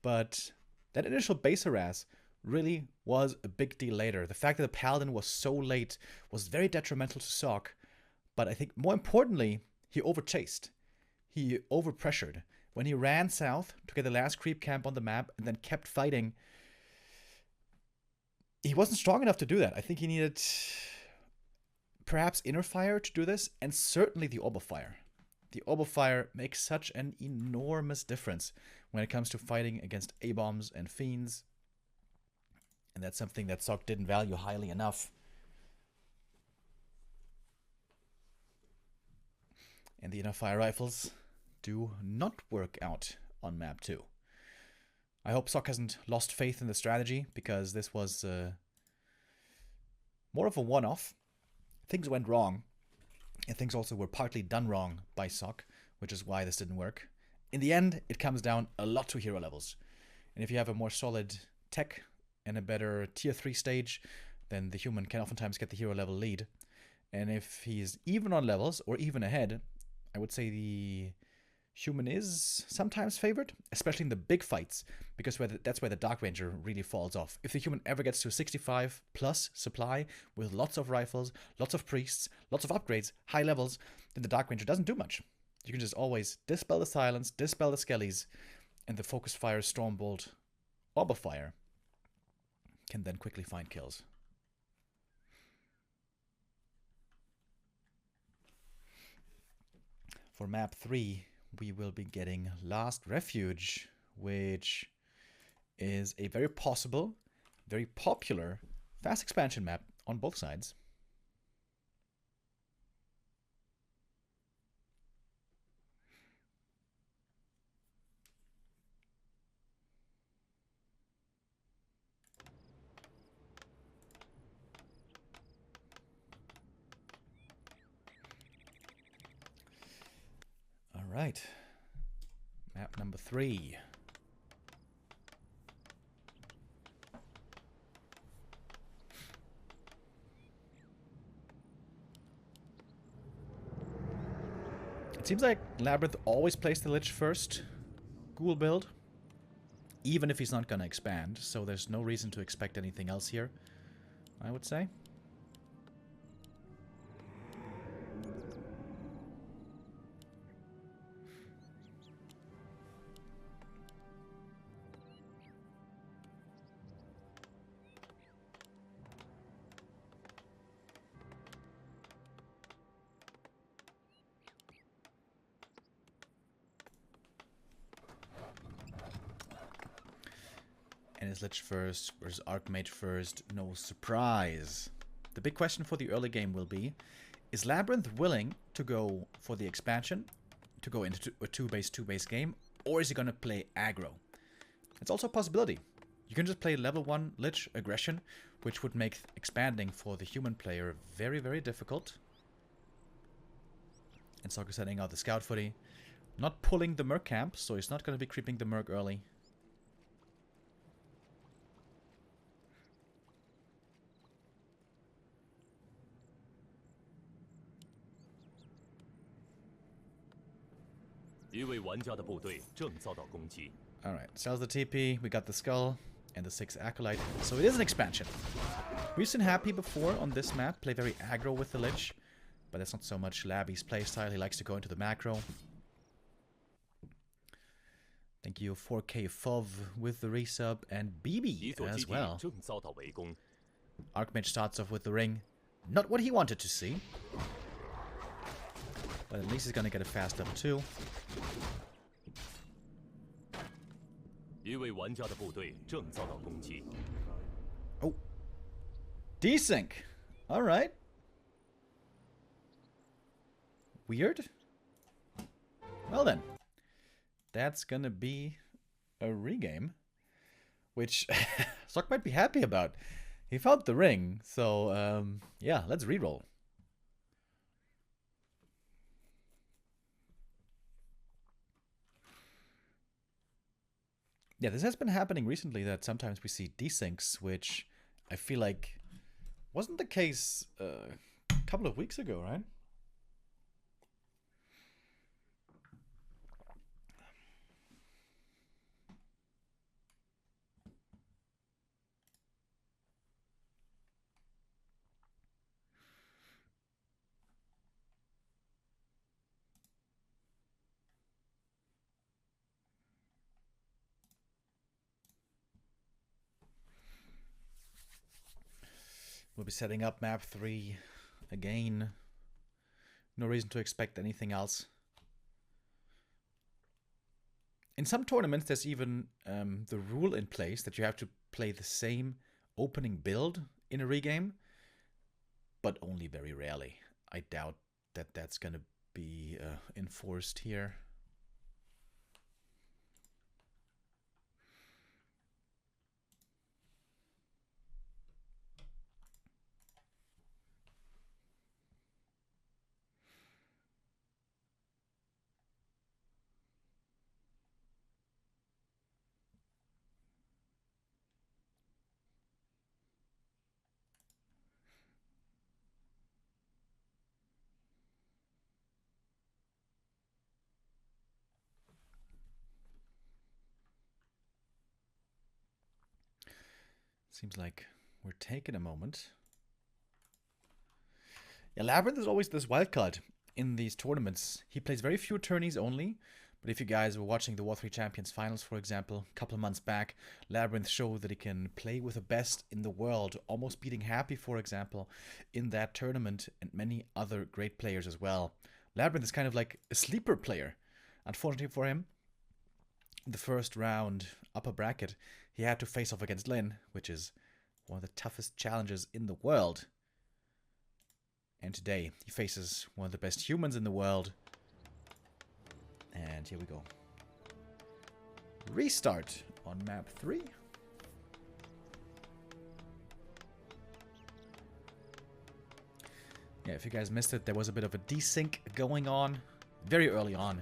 but that initial base harass really was a big deal later. The fact that the Paladin was so late was very detrimental to Sok, but I think more importantly, he overchased. He overpressured. When he ran south to get the last creep camp on the map and then kept fighting, he wasn't strong enough to do that. I think he needed perhaps Inner Fire to do this, and certainly the Orb of Fire. The Orb of Fire makes such an enormous difference when it comes to fighting against A-bombs and fiends. And that's something that Sok didn't value highly enough. And the Inner Fire rifles do not work out on map 2. I hope Sok hasn't lost faith in the strategy, because this was more of a one-off. Things went wrong, and things also were partly done wrong by Sok, which is why this didn't work. In the end, it comes down a lot to hero levels. And if you have a more solid tech and a better tier 3 stage, then the human can oftentimes get the hero level lead. And if he's even on levels, or even ahead, I would say the human is sometimes favored, especially in the big fights, because that's where the Dark Ranger really falls off. If the human ever gets to 65 plus supply, with lots of rifles, lots of priests, lots of upgrades, high levels, then the Dark Ranger doesn't do much. You can just always dispel the silence, dispel the skellies, and the Focus Fire, Stormbolt, Orb of Fire can then quickly find kills. For map 3, we will be getting Last Refuge, which is a very possible, very popular, fast expansion map on both sides. All right. Map number 3. It seems like LabyRinth always plays the Lich first. Ghoul build. Even if he's not going to expand, so there's no reason to expect anything else here, I would say. And is Lich first versus Archmage first? No surprise. The big question for the early game will be, is LabyRinth willing to go for the expansion, to go into a 2-base game, or is he going to play aggro? It's also a possibility. You can just play level 1 Lich aggression, which would make expanding for the human player very, very difficult. And Sok is setting out the scout footy. Not pulling the Merc camp, so he's not going to be creeping the Merc early. Alright, sells the TP, we got the Skull, and the 6 Acolyte, so it is an expansion. We've seen Happy before on this map play very aggro with the Lich, But that's not so much Labby's playstyle. He likes to go into the macro. Thank you, 4K Fov with the resub, and BB as well. Archmage starts off with the ring. Not what he wanted to see. But at least he's gonna get a fast level 2. Oh. Desync. Alright. Weird. Well then. That's gonna be a regame. Which Sock might be happy about. He found the ring. So, yeah, let's reroll. Yeah, this has been happening recently, that sometimes we see desyncs, which I feel like wasn't the case a couple of weeks ago, right? We'll be setting up map 3 again. No reason to expect anything else. In some tournaments, there's even the rule in place that you have to play the same opening build in a regame, but only very rarely. I doubt that that's going to be enforced here. Seems like we're taking a moment. Yeah, LabyRinth is always this wildcard in these tournaments. He plays very few tourneys only, but if you guys were watching the War3 Champions Finals, for example, a couple of months back, LabyRinth showed that he can play with the best in the world, almost beating Happy, for example, in that tournament, and many other great players as well. LabyRinth is kind of like a sleeper player. Unfortunately for him, in the first round, upper bracket, he had to face off against Lin, which is one of the toughest challenges in the world. And today, he faces one of the best humans in the world. And here we go. Restart on map 3. Yeah, if you guys missed it, there was a bit of a desync going on very early on.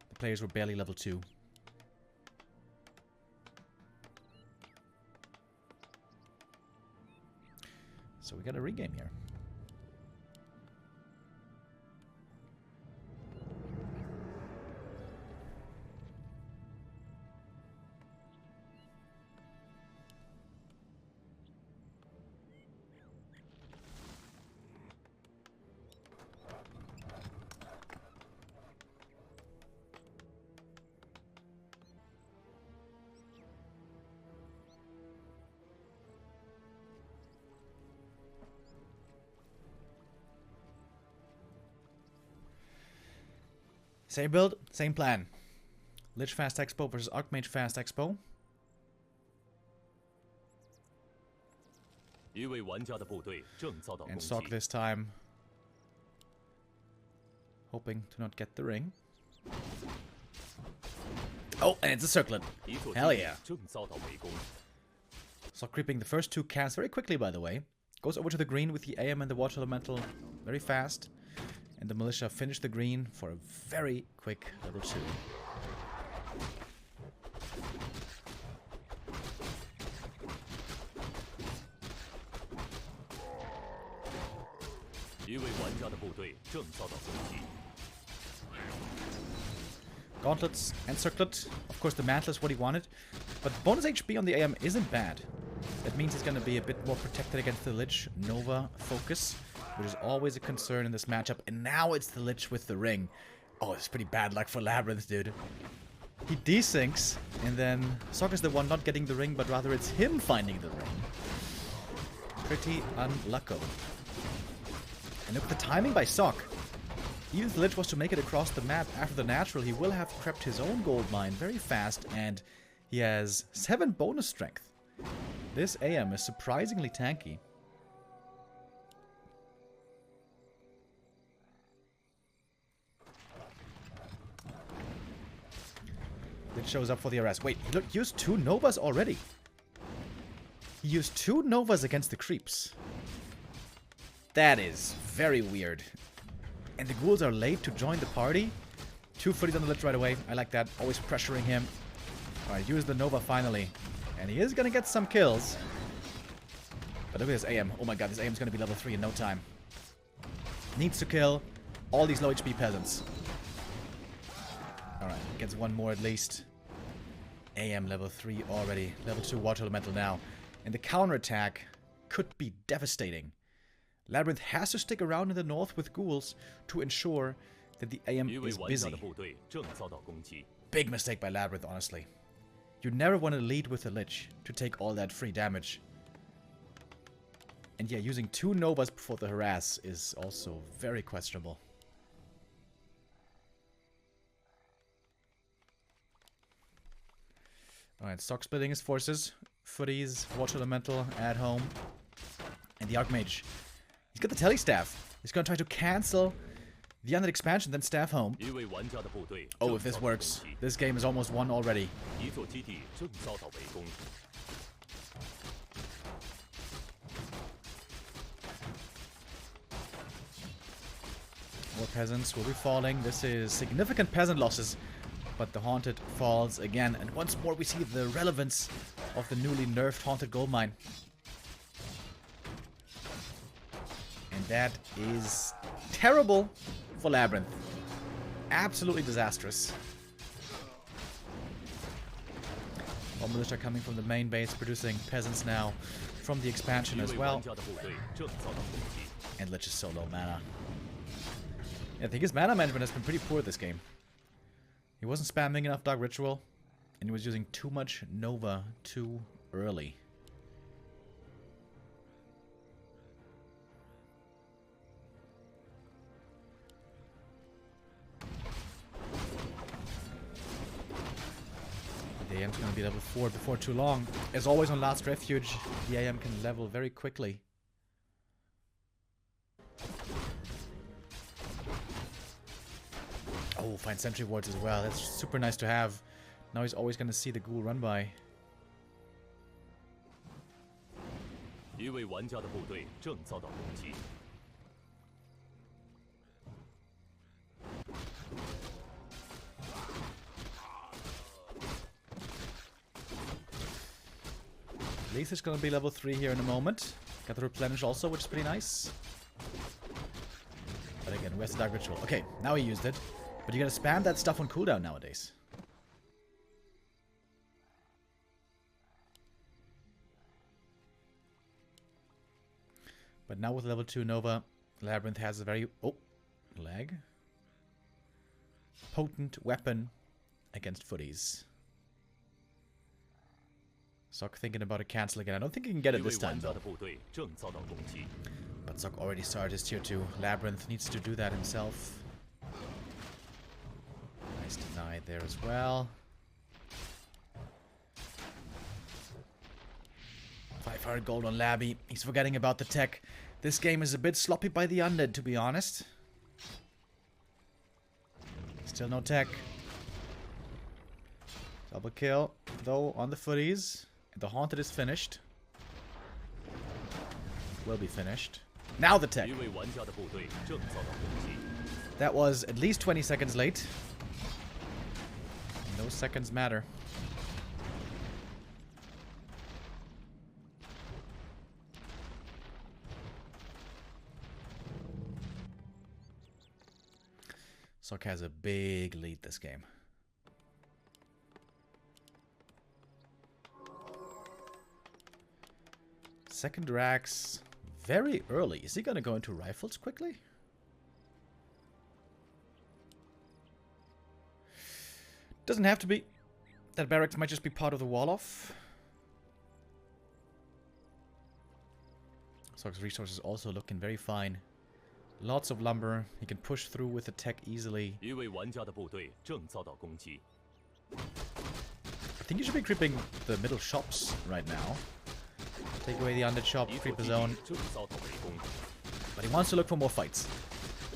The players were barely level 2. So we got a regame here. Same build, same plan. Lich Fast Expo versus Archmage Fast Expo. And Sock this time, hoping to not get the ring. Oh, and it's a circlet. Hell yeah. Sock creeping the first 2 camps very quickly, by the way. Goes over to the green with the AM and the Water Elemental very fast. And the Militia finished the green for a very quick level 2. Gauntlets and Circlet. Of course, the Mantle is what he wanted. But bonus HP on the AM isn't bad. That means he's going to be a bit more protected against the Lich Nova focus. which is always a concern in this matchup. And now it's the Lich with the ring. Oh, it's pretty bad luck for LabyRinth, dude. He desyncs, and then Sok is the one not getting the ring, but rather it's him finding the ring. Pretty unlucky. And look at the timing by Sok. Even if the Lich was to make it across the map after the natural, he will have crept his own gold mine very fast, and he has 7 bonus strength. This AM is surprisingly tanky. Lich shows up for the arrest. Wait, he used 2 Novas already. He used 2 Novas against the creeps. That is very weird. And the ghouls are late to join the party. 2 footies on the Lich right away. I like that. Always pressuring him. Alright, use the Nova finally. And he is going to get some kills. But look at this AM. Oh my god, this AM is going to be level 3 in no time. Needs to kill all these low HP peasants. Alright, gets 1 more at least. AM level 3 already. Level 2 Water Elemental now. And the counterattack could be devastating. LabyRinth has to stick around in the north with ghouls to ensure that the AM is busy. Big mistake by LabyRinth, honestly. You never want to lead with the Lich to take all that free damage. And yeah, using 2 Novas before the harass is also very questionable. Alright, Sok splitting his forces. Footies, Water Elemental at home. And the Archmage. He's got the Telestaff. He's gonna try to cancel the Undead expansion, then staff home. Oh, if this works, this game is almost won already. More peasants will be falling. This is significant peasant losses, but the Haunted falls again. And once more we see the relevance of the newly nerfed Haunted Goldmine. And that is terrible for LabyRinth. Absolutely disastrous. All militia coming from the main base, producing peasants now from the expansion as well. And Lich is so low mana. I think his mana management has been pretty poor this game. He wasn't spamming enough Dark Ritual, and he was using too much Nova too early. The AM's gonna be level 4 before too long. As always on Last Refuge, the AM can level very quickly. Oh, find sentry wards as well. That's super nice to have. Now he's always gonna see the ghoul run by. Leith is gonna be level 3 here in a moment. Got the replenish also, which is pretty nice. But again, where's the Dark Ritual? Okay, now he used it. But you gotta spam that stuff on cooldown nowadays. But now with level 2 Nova, LabyRinth has a very... Oh, lag. Potent weapon against footies. Sok thinking about a cancel again. I don't think he can get it this time, though. But Sok already started his tier 2. LabyRinth needs to do that himself. Nice denied there as well. 500 gold on Labby. He's forgetting about the tech. This game is a bit sloppy by the undead, to be honest. Still no tech. Double kill, though, on the footies. The Haunted is finished. Will be finished. Now the tech. That was at least 20 seconds late. And those seconds matter. Sok has a big lead this game. Second Rax, very early. Is he gonna go into rifles quickly? Doesn't have to be. That barracks might just be part of the wall off. Sock's resources also looking very fine. Lots of lumber. He can push through with the tech easily. I think you should be creeping the middle shops right now. Take away the undead shop, creep his own. But he wants to look for more fights.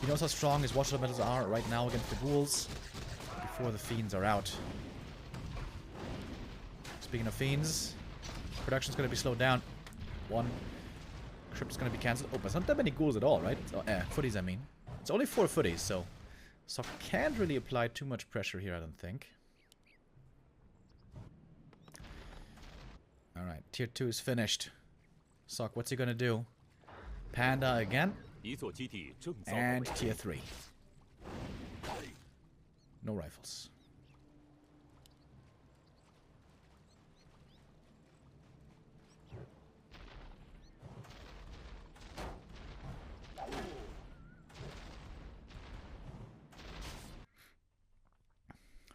He knows how strong his watchtower metals are right now against the ghouls. Before the fiends are out. Speaking of fiends, production's gonna be slowed down. One crypt's gonna be cancelled. Oh, but it's not that many ghouls at all, right? Oh, footies, I mean. It's only 4 footies, so can't really apply too much pressure here, I don't think. Alright, tier 2 is finished. Sock, what's he gonna do? Panda again. And tier 3. No rifles.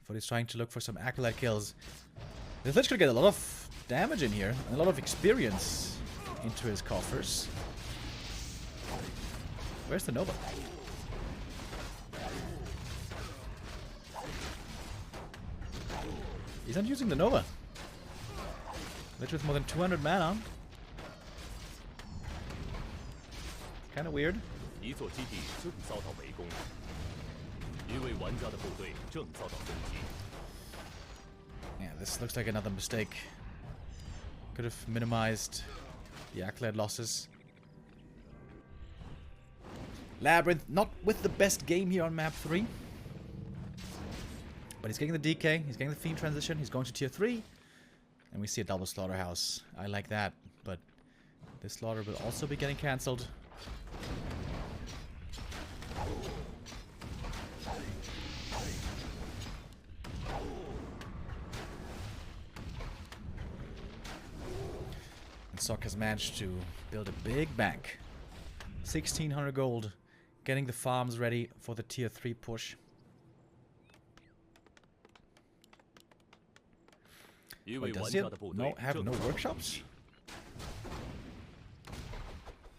But he's trying to look for some acolyte kills. The Lich could get a lot of damage in here, and a lot of experience into his coffers. Where's the Nova? He's not using the Nova. Lich with more than 200 mana. Kinda weird. Yeah, this looks like another mistake. Could have minimized the acolyte losses. LabyRinth, not with the best game here on map 3. But he's getting the DK, he's getting the Fiend transition, he's going to tier 3. And we see a double slaughterhouse. I like that, but this slaughter will also be getting cancelled. And Sock has managed to build a big bank. 1600 gold, getting the farms ready for the tier 3 push. Wait, does he have no workshops?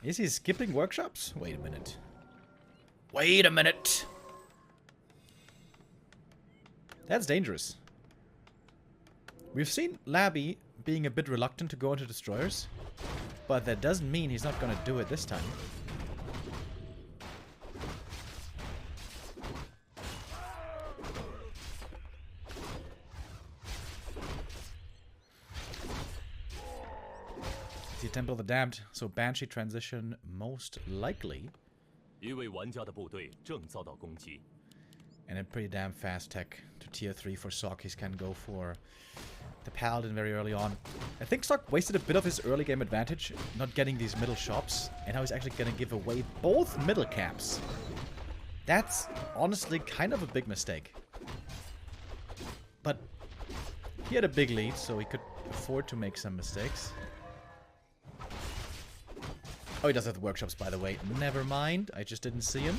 Is he skipping workshops? Wait a minute. Wait a minute! That's dangerous. We've seen Labby being a bit reluctant to go into destroyers, but that doesn't mean he's not gonna do it this time. The Temple of the Damned, so Banshee transition most likely. And a pretty damn fast tech to tier 3 for Sock. He can go for the Paladin very early on. I think Sock wasted a bit of his early game advantage not getting these middle shops, and now he's actually going to give away both middle camps. That's honestly kind of a big mistake. But he had a big lead, so he could afford to make some mistakes. Oh, he does have the workshops, by the way. Never mind. I just didn't see him.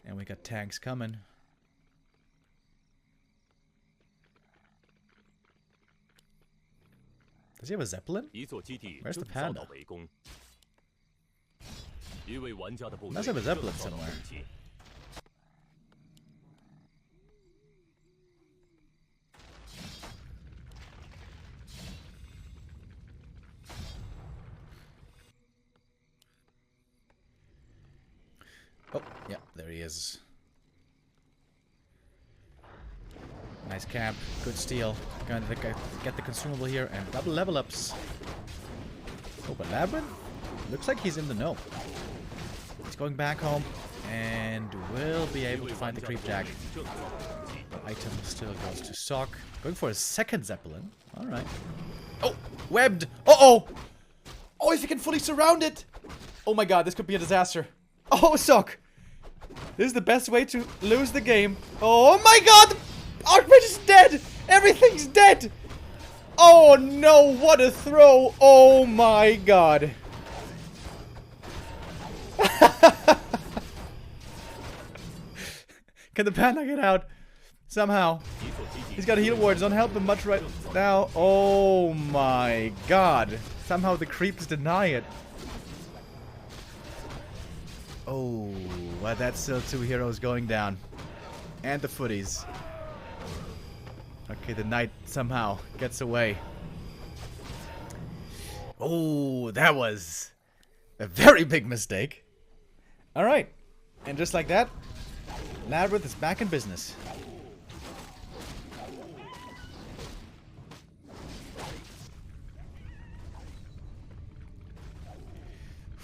And we got tanks coming. Does he have a Zeppelin? Where's the Panda? He must have a Zeppelin somewhere. Oh, yeah, there he is. Nice camp, good steal. Gonna get the consumable here and double level ups. Oh, but LabyRinth looks like he's in the know. He's going back home and will be able to find the creep jack. The item still goes to Sock. Going for a second Zeppelin. Alright. Oh, webbed! Uh-oh! Oh, if he can fully surround it! Oh my god, this could be a disaster. Oh, Sock! This is the best way to lose the game. Oh my god! Archmage is dead! Everything's dead! Oh no, what a throw! Oh my god. Can the panda get out? Somehow. He's got heal wards. Don't help him much right now. Oh my god. Somehow the creeps deny it. Oh, well, that's still 2 heroes going down. And the footies. Okay, the knight somehow gets away. Oh, that was a very big mistake. Alright. And just like that, LabyRinth is back in business.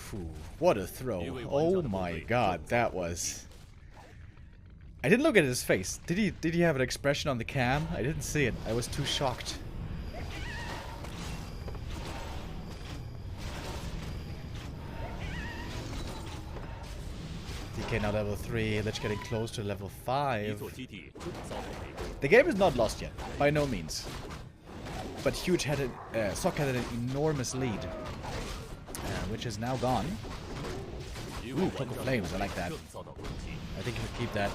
Whew, what a throw. Oh my god, that was... I didn't look at his face. Did he have an expression on the cam? I didn't see it. I was too shocked. DK now level 3, Lich getting close to level 5. The game is not lost yet, by no means. But Huge had Sok had an enormous lead, which is now gone. Ooh, Cloak of Flames, I like that. I think he'll keep that.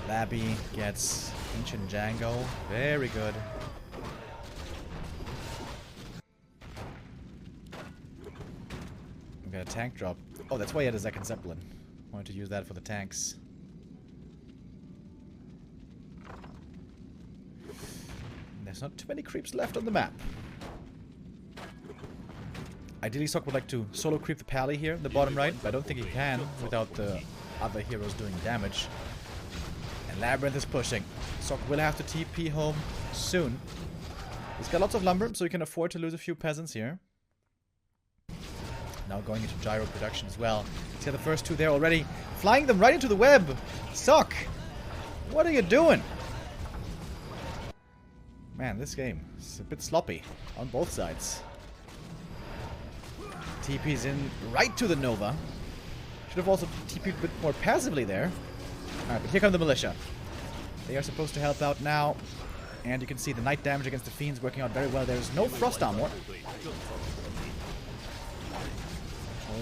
Labby gets Ancient Django. Very good. We got a tank drop. Oh, that's why he had a second Zeppelin. Wanted to use that for the tanks. There's not too many creeps left on the map. Ideally, Sok would like to solo creep the pally here in the bottom right, but I don't think he can without the other heroes doing damage. And LabyRinth is pushing. Sok will have to TP home soon. He's got lots of lumber, so he can afford to lose a few peasants here. Now going into gyro production as well. See the first 2 there already. Flying them right into the web. Sok, what are you doing? Man, this game is a bit sloppy on both sides. TP's in right to the Nova. Should have also TP'd a bit more passively there. Alright, but here come the militia. They are supposed to help out now. And you can see the knight damage against the fiends working out very well. There's no frost armor.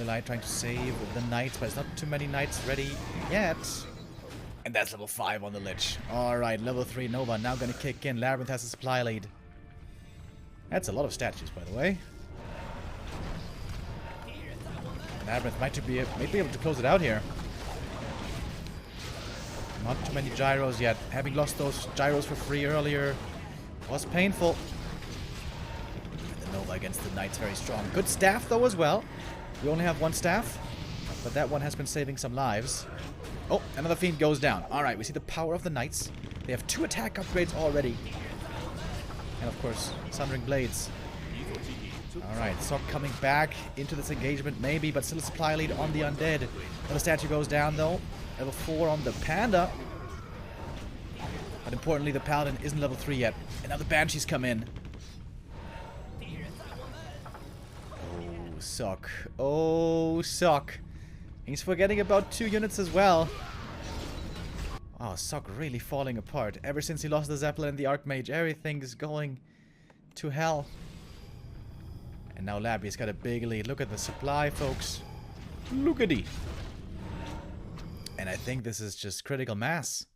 Light trying to save the knights, but there's not too many knights ready yet. And that's level 5 on the Lich. Alright, level 3 Nova now gonna kick in. LabyRinth has a supply lead. That's a lot of statues, by the way. LabyRinth might be able to close it out here. Not too many gyros yet. Having lost those gyros for free earlier was painful. And the Nova against the knights very strong. Good staff though as well. We only have 1 staff, but that one has been saving some lives. Oh, another fiend goes down. Alright, we see the power of the knights. They have 2 attack upgrades already. And of course, Sundering Blades. Alright, Sok coming back into this engagement maybe, but still a supply lead on the undead. Another statue goes down though. Level 4 on the panda. But importantly, the paladin isn't level 3 yet. And now the banshees come in. Sok. Oh, Sok. He's forgetting about 2 units as well. Oh, Sok really falling apart. Ever since he lost the Zeppelin and the Archmage, everything is going to hell. And now Labby's got a big lead. Look at the supply, folks. Look-a-dee. And I think this is just critical mass.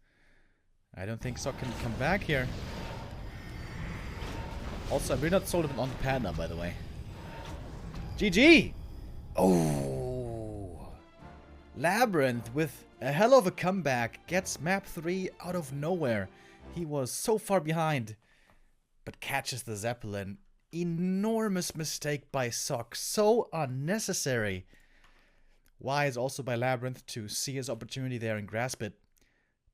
I don't think Sok can come back here. Also, we're not sold on the pad now, by the way. GG! Oh! LabyRinth with a hell of a comeback gets map 3 out of nowhere. He was so far behind, but catches the Zeppelin. Enormous mistake by Sok. So unnecessary. Wise also by LabyRinth to see his opportunity there and grasp it.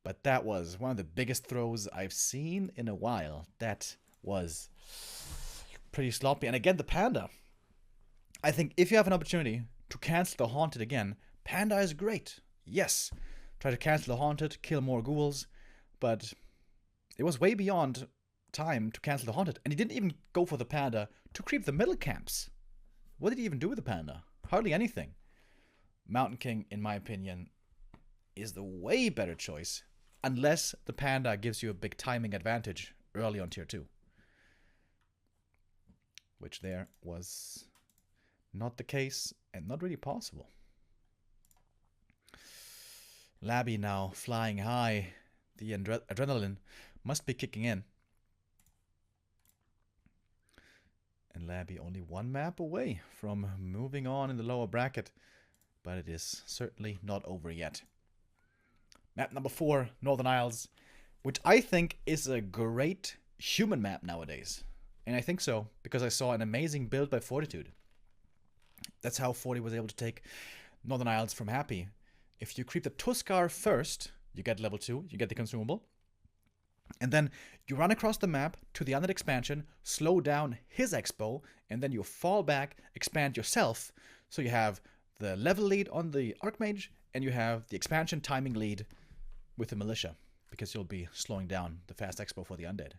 But that was one of the biggest throws I've seen in a while. That was pretty sloppy. And again, the panda. I think if you have an opportunity to cancel the Haunted again, Panda is great. Yes, try to cancel the Haunted, kill more ghouls, but it was way beyond time to cancel the Haunted. And he didn't even go for the Panda to creep the middle camps. What did he even do with the Panda? Hardly anything. Mountain King, in my opinion, is the way better choice, unless the Panda gives you a big timing advantage early on tier 2. Which there was not the case and not really possible. Labby now flying high. The adrenaline must be kicking in. And Labby only one map away from moving on in the lower bracket. But it is certainly not over yet. Map number 4, Northern Isles. Which I think is a great human map nowadays. And I think so, because I saw an amazing build by Fortitude. That's how 40 was able to take Northern Isles from Happy. If you creep the Tuskar first, you get level 2, you get the consumable. And then you run across the map to the undead expansion, slow down his expo, and then you fall back, expand yourself. So you have the level lead on the Archmage, and you have the expansion timing lead with the Militia, because you'll be slowing down the fast expo for the undead.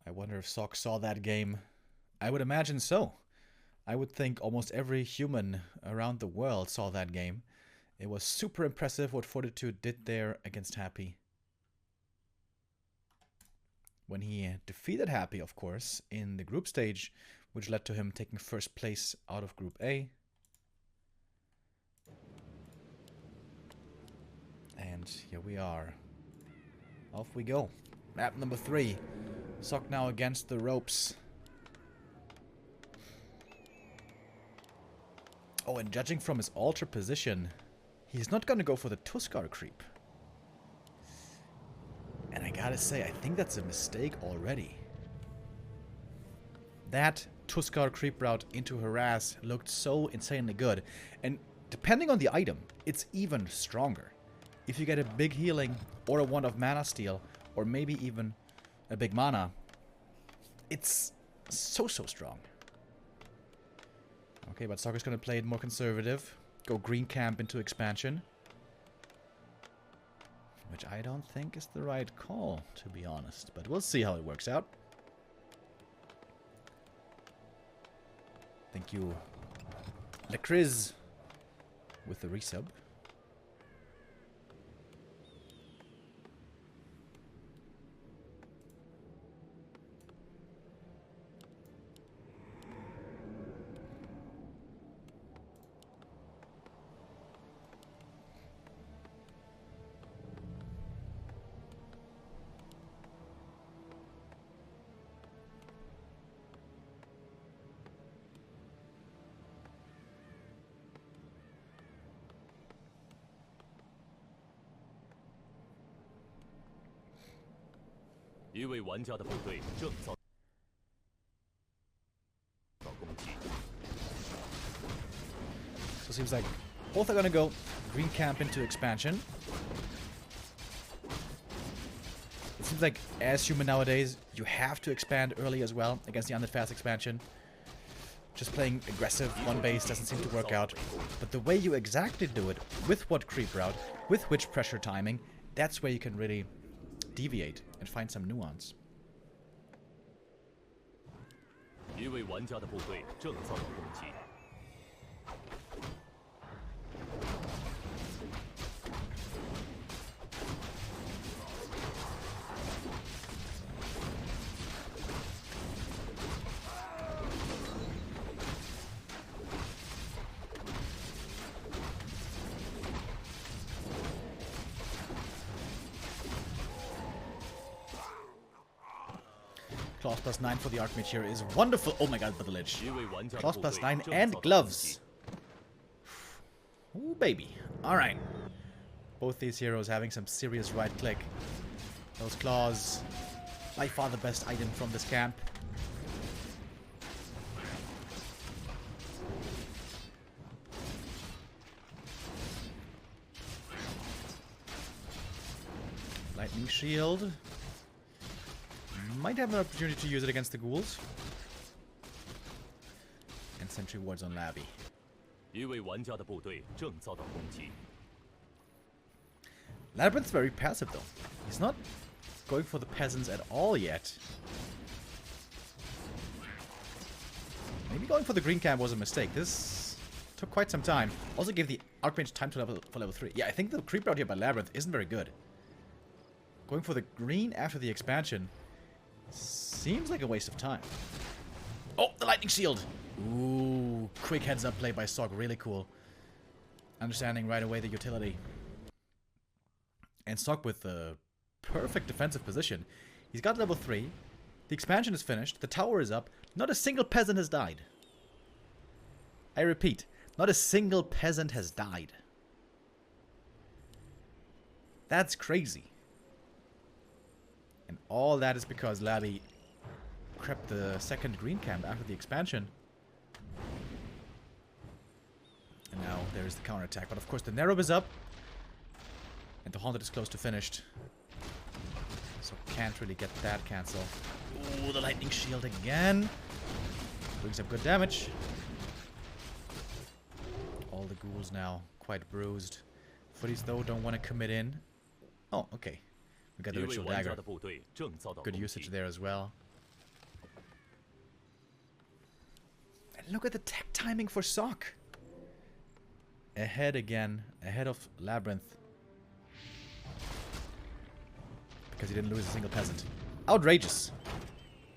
I wonder if Sock saw that game. I would imagine so. I would think almost every human around the world saw that game. It was super impressive what Fortitude did there against Happy. When he defeated Happy, of course, in the group stage, which led to him taking first place out of Group A. And here we are. Off we go. Map number 3. Sock now against the ropes. Oh, and judging from his altar position, he's not going to go for the Tuskar creep. And I gotta say, I think that's a mistake already. That Tuskar creep route into Harass looked so insanely good. And depending on the item, it's even stronger. If you get a big healing, or a wand of mana steal, or maybe even a big mana, it's so strong. Okay, but Soccer's gonna play it more conservative. Go green camp into expansion. Which I don't think is the right call, to be honest. But we'll see how it works out. Thank you, Lecris, with the resub. So it seems like both are gonna go green camp into expansion. It seems like as human nowadays, you have to expand early as well against the undead fast expansion. Just playing aggressive one base doesn't seem to work out. But the way you exactly do it, with what creep route, with which pressure timing, that's where you can really deviate and find some nuance. Claws +9 for the Archmage here is wonderful. Oh my god, but the Lich. Claws +9 and gloves. Ooh, baby. Alright. Both these heroes having some serious right click. Those claws, by far the best item from this camp. Lightning shield. Might have an opportunity to use it against the ghouls. And sentry wards on Labby. LabyRinth's very passive though. He's not going for the peasants at all yet. Maybe going for the green camp was a mistake. This took quite some time. Also gave the Archmage time to level for level 3. Yeah, I think the creep route here by LabyRinth isn't very good. Going for the green after the expansion seems like a waste of time. Oh, the lightning shield! Ooh, quick heads up play by Sog, really cool. Understanding right away the utility. And Sog with the perfect defensive position. He's got level 3. The expansion is finished. The tower is up. Not a single peasant has died. I repeat, not a single peasant has died. That's crazy. And all that is because Labby crept the second green camp after the expansion. And now there is the counterattack. But of course the Nerub is up. And the Haunted is close to finished. So can't really get that cancel. Ooh, the lightning shield again. Brings up good damage. All the ghouls now quite bruised. Footies though don't want to commit in. Oh, okay. We got the ritual dagger. Good usage there as well. And look at the tech timing for Sock. Ahead again. Ahead of LabyRinth. Because he didn't lose a single peasant. Outrageous.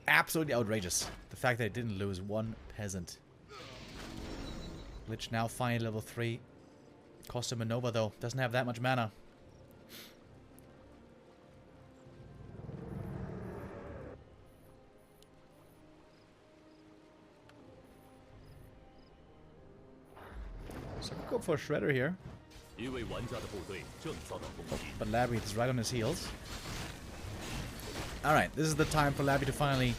Absolutely outrageous. The fact that he didn't lose one peasant. Lich now finally level 3. Cost him a Nova though. Doesn't have that much mana. So I could go for a Shredder here. But LabyRinth is right on his heels. Alright, this is the time for Labby to finally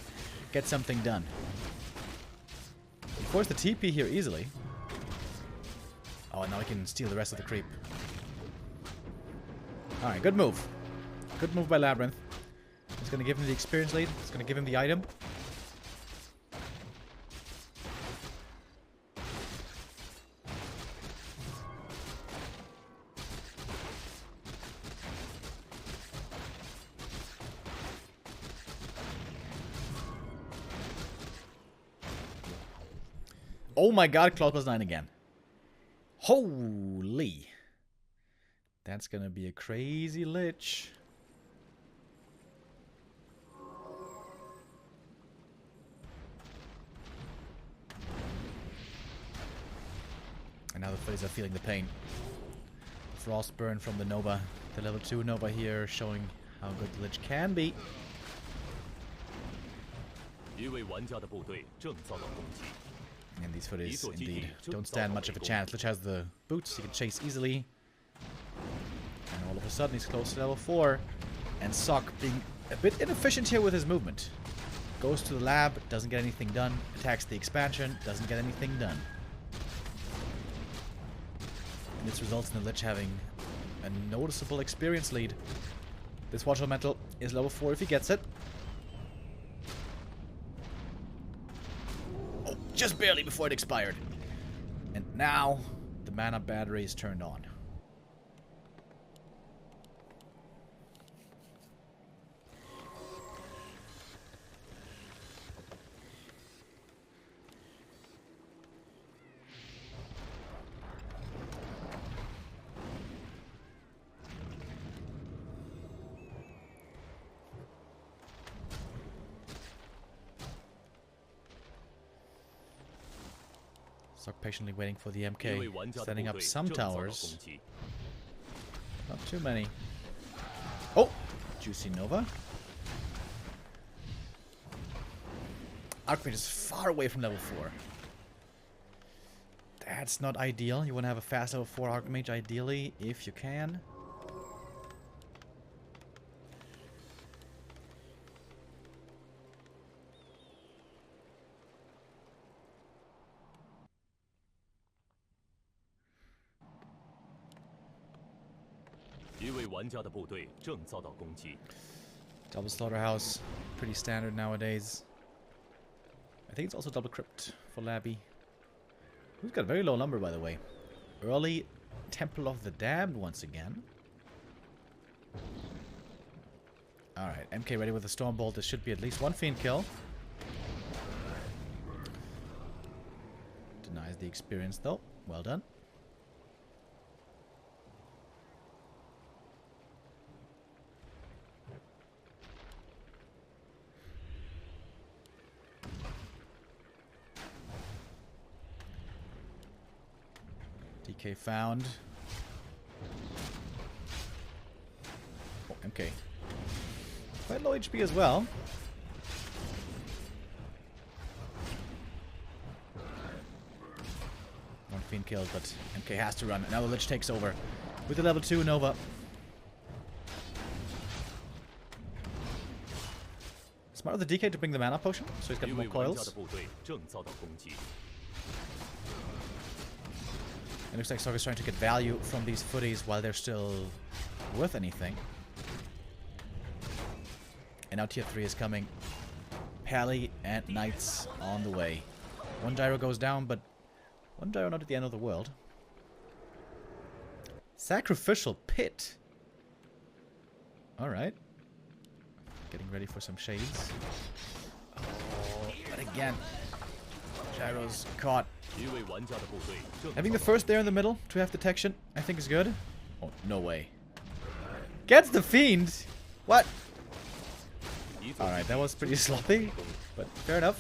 get something done. Of course, the TP here easily. Oh, and now I can steal the rest of the creep. Alright, good move. Good move by LabyRinth. It's going to give him the experience lead. It's going to give him the item. Oh my god, Claw +9 again. Holy. That's gonna be a crazy lich. And now the Footies are feeling the pain. Frostburn from the Nova. The level 2 Nova here showing how good the lich can be. And these Footies, indeed, don't stand much of a chance. Lich has the boots, he can chase easily. And all of a sudden he's close to level 4. And Sock being a bit inefficient here with his movement. Goes to the lab, doesn't get anything done. Attacks the expansion, doesn't get anything done. And this results in the Lich having a noticeable experience lead. This Watch Elemental is level 4 if he gets it. Just barely before it expired. And now, the mana battery is turned on. Sock patiently waiting for the MK, setting up some towers. Not too many. Oh! Juicy Nova. Archmage is far away from level 4. That's not ideal. You want to have a fast level 4 Archmage ideally, if you can. Double Slaughterhouse, pretty standard nowadays. I think it's also double Crypt for Labby. Who's got a very low number, by the way. Early Temple of the Damned once again. Alright, MK ready with the Stormbolt. This should be at least one Fiend kill. Denies the experience though. Well done. DK found. Oh, MK. Quite low HP as well. One Fiend killed, but MK has to run. Now the Lich takes over with the level 2 Nova. Smart of the DK to bring the mana potion, so he's got more coils. It looks like Sog is trying to get value from these footies while they're still worth anything. And now tier 3 is coming. Pally and Knights on the way. One gyro goes down, but one gyro not at the end of the world. Sacrificial Pit. Alright. Getting ready for some shades. Oh, but again, gyro's caught. Having the first there in the middle to have detection, I think is good. Oh, no way. Gets the Fiend! What? Alright, that was pretty sloppy, but fair enough.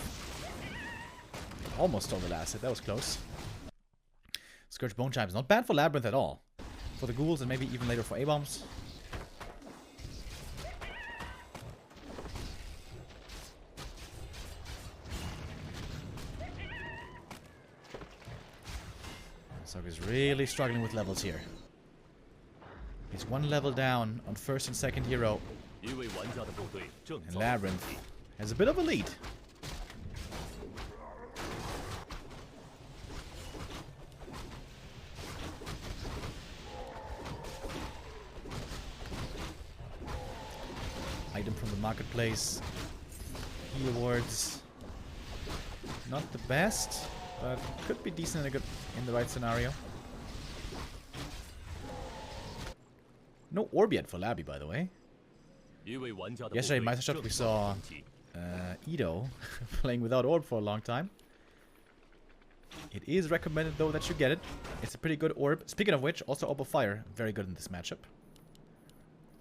Almost stole the last hit, that was close. Scourge Bone Chimes, not bad for LabyRinth at all. For the ghouls and maybe even later for A-bombs. Sog is really struggling with levels here. He's one level down on first and second hero. And LabyRinth has a bit of a lead. Item from the marketplace. Key awards. Not the best, but could be decent in the right scenario. No orb yet for Labby, by the way. Yesterday in Meisterschaft we saw Ido playing without orb for a long time. It is recommended though that you get it. It's a pretty good orb. Speaking of which, also Orb of Fire, very good in this matchup.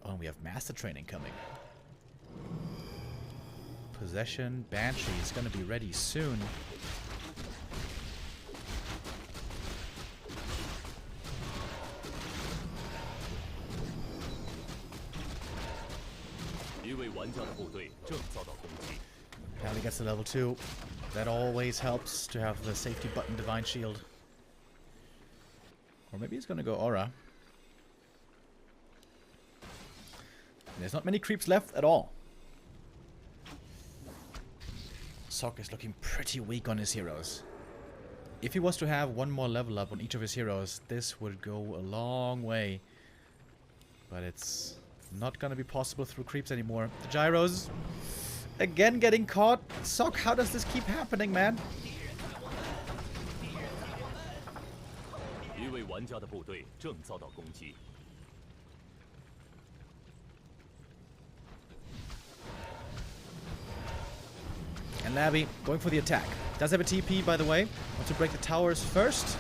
Oh, and we have Master Training coming. Possession, Banshee is gonna be ready soon. Pally gets to level 2. That always helps to have the safety button Divine Shield. Or maybe he's gonna go Aura. There's not many creeps left at all. Sok is looking pretty weak on his heroes. If he was to have one more level up on each of his heroes, this would go a long way. But it's not gonna be possible through creeps anymore. The gyros again getting caught. Sok, how does this keep happening, man? And Labby going for the attack. Does have a TP, by the way. Want to break the towers first.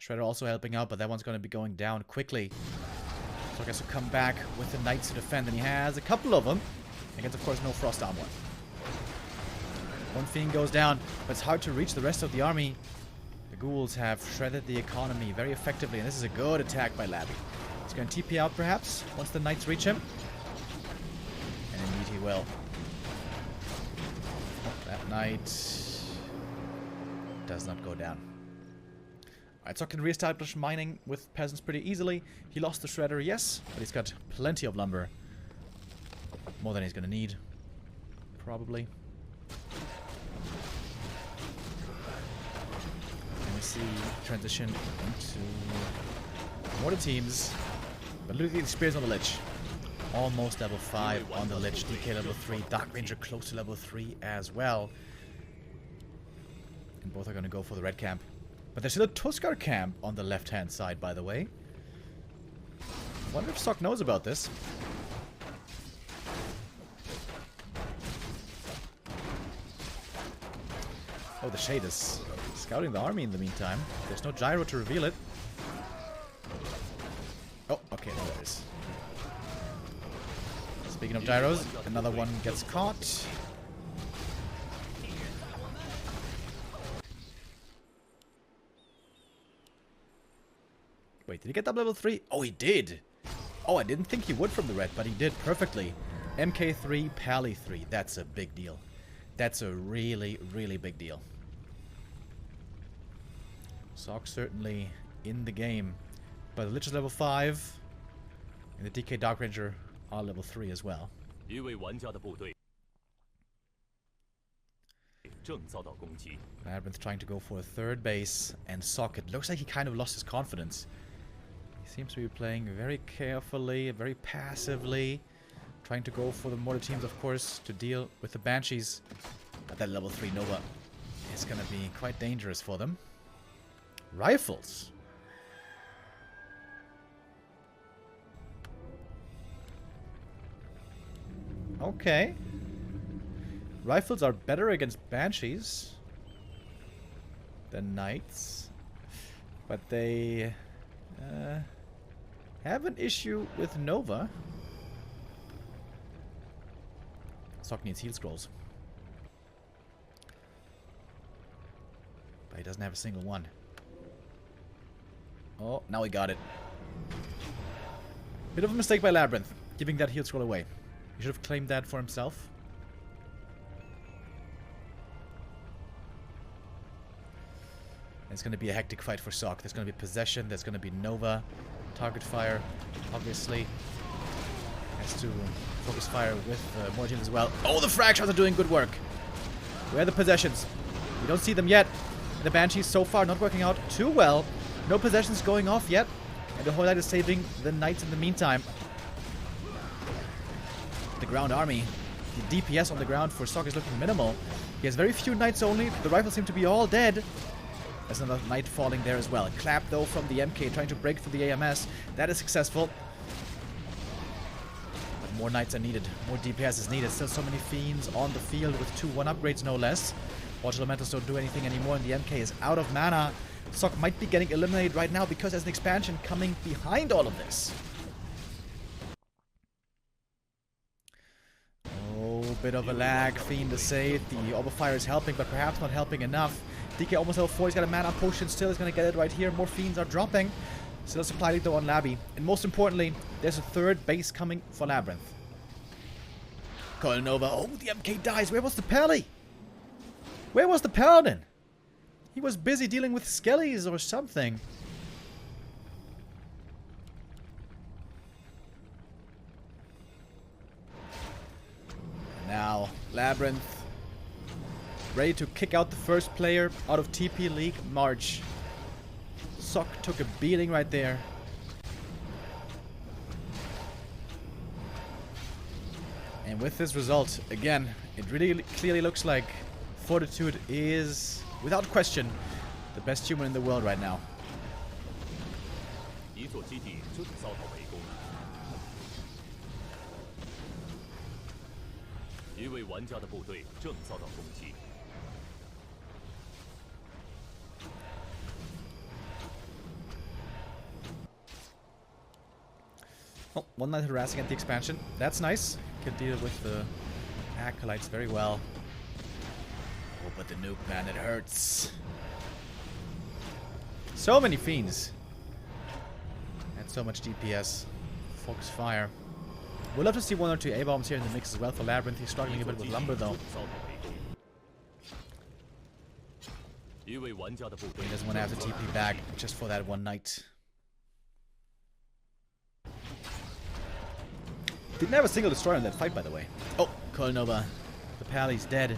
Shredder also helping out, but that one's going to be going down quickly. So I guess he'll come back with the Knights to defend, and he has a couple of them. Against, of course, no Frost Armor. One Fiend goes down, but it's hard to reach the rest of the army. The ghouls have shredded the economy very effectively, and this is a good attack by Labby. He's going to TP out, perhaps, once the Knights reach him. And indeed he will. That Knight does not go down. Alright, so can reestablish mining with peasants pretty easily. He lost the Shredder, yes, but he's got plenty of lumber. More than he's gonna need. Probably. And we see transition into mortar teams. But look at the experience on the Lich. Almost level 5 on the Lich. DK level 3. Dark Ranger close to level 3 as well. And both are gonna go for the red camp. But there's still a Tuskar camp on the left-hand side, by the way. I wonder if Sok knows about this. Oh, the Shade is scouting the army in the meantime. There's no gyro to reveal it. Oh, okay, there it is. Speaking of gyros, another one gets caught. Wait, did he get that level 3? Oh, he did. Oh, I didn't think he would from the red, but he did perfectly. MK3, Pally 3. That's a big deal. That's a really, really big deal. Sock certainly in the game. But the Lich is level 5. And the DK Dark Ranger are level 3 as well. LabyRinth trying to go for a third base. And Sock, it looks like he kind of lost his confidence. He seems to be playing very carefully, very passively. Trying to go for the mortar teams, of course, to deal with the Banshees. But that level 3 Nova is going to be quite dangerous for them. Rifles. Okay. Rifles are better against Banshees than Knights. But they have an issue with Nova. Sock needs heal scrolls. But he doesn't have a single one. Oh, now he got it. Bit of a mistake by LabyRinth, giving that heal scroll away. He should have claimed that for himself. It's going to be a hectic fight for Sock. There's going to be possession, there's going to be Nova. Target fire, obviously. Has to focus fire with more teams as well. Oh, the frag shots are doing good work. Where are the possessions? We don't see them yet. The Banshees so far not working out too well. No possessions going off yet. And the Hoylite is saving the Knights in the meantime. The ground army. The DPS on the ground for Sock is looking minimal. He has very few Knights only. The rifles seem to be all dead. There's another Knight falling there as well. A clap though from the MK trying to break through the AMS. That is successful. But more Knights are needed. More DPS is needed. Still so many Fiends on the field with 2 1 upgrades no less. Watch Elementals don't do anything anymore and the MK is out of mana. Sock might be getting eliminated right now because there's an expansion coming behind all of this. Oh, bit of a lag. Fiend to save. The Orb of Fire is helping, but perhaps not helping enough. DK almost level 4. He's got a mana potion still. He's going to get it right here. More Fiends are dropping. Still a supply lead though on Labby. And most importantly, there's a third base coming for LabyRinth. Coil Nova. Oh, the MK dies. Where was the Pally? Where was the Paladin? He was busy dealing with skellies or something. Now, LabyRinth ready to kick out the first player out of TP League March. Sock took a beating right there. And with this result, again, it really clearly looks like Fortitude is, without question, the best human in the world right now. Oh, one Knight harassing at the expansion. That's nice. Can deal with the Acolytes very well. Oh, but the nuke, man, it hurts. So many Fiends. And so much DPS. Focus fire. We'll love to see 1 or 2 A-bombs here in the mix as well for LabyRinth. He's struggling a bit with lumber though. He doesn't want to have to TP back just for that one Knight. Didn't have a single destroyer in that fight, by the way. Oh, Coil Nova. The Pally's dead.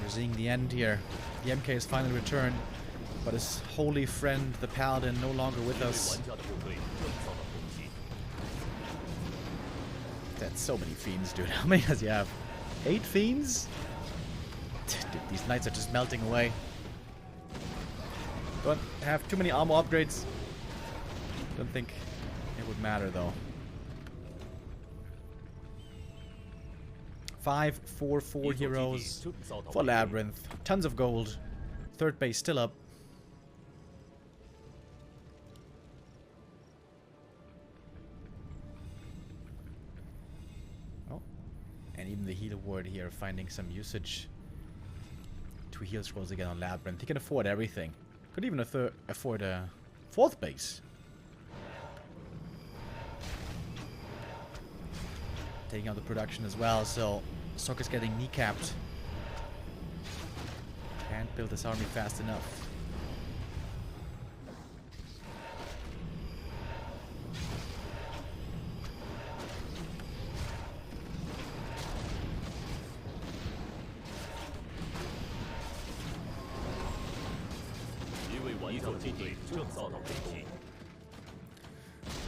We're seeing the end here. The MK has finally returned, but his holy friend, the Paladin, no longer with us. That's so many Fiends, dude. How many does he have? 8 Fiends? Dude, these Knights are just melting away. Don't have too many armor upgrades. Don't think it would matter though. 5, 4, 4 heroes for LabyRinth. Tons of gold. Third base still up. Oh, And even the heal ward here finding some usage. 2 heal scrolls again on LabyRinth. He can afford everything. Could even afford a 4th base. Taking out the production as well, so Sok is getting kneecapped. Can't build this army fast enough.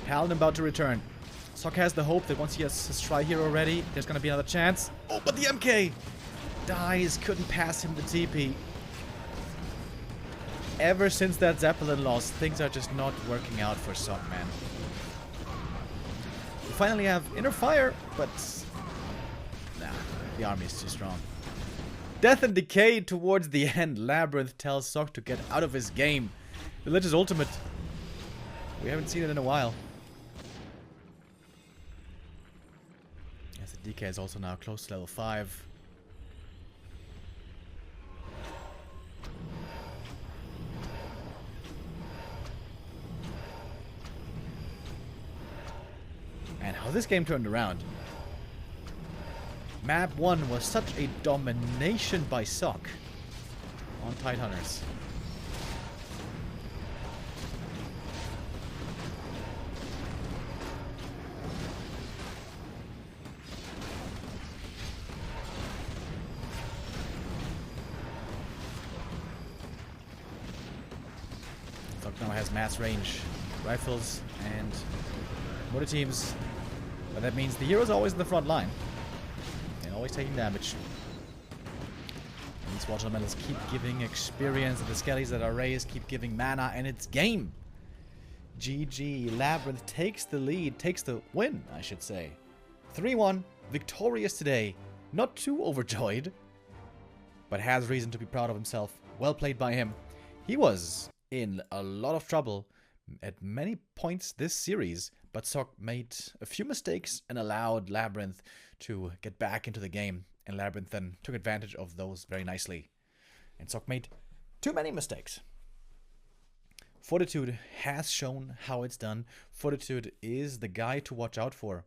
Paladin about to return. Sok has the hope that once he has his try here already, there's gonna be another chance. Oh, but the MK dies. Couldn't pass him the TP. Ever since that Zeppelin loss, things are just not working out for Sok, man. We finally have inner fire, but nah, the army is too strong. Death and decay towards the end. LabyRinth tells Sok to get out of his game. Religious ultimate. We haven't seen it in a while. As the DK is also now close to level 5. And how this game turned around. Map 1 was such a domination by Sok on Tidehunters. Sok now has mass range rifles and motor teams, but that means the hero's always in the front line. Always taking damage. These water elementals keep giving experience, and the skellies that are raised keep giving mana, and it's game. GG. LabyRinth takes the lead, takes the win, I should say. 3-1, victorious today. Not too overjoyed, but has reason to be proud of himself. Well played by him. He was in a lot of trouble at many points this series, but Sok made a few mistakes and allowed LabyRinth to get back into the game, and LabyRinth then took advantage of those very nicely. And Sok made too many mistakes. Fortitude has shown how it's done. Fortitude is the guy to watch out for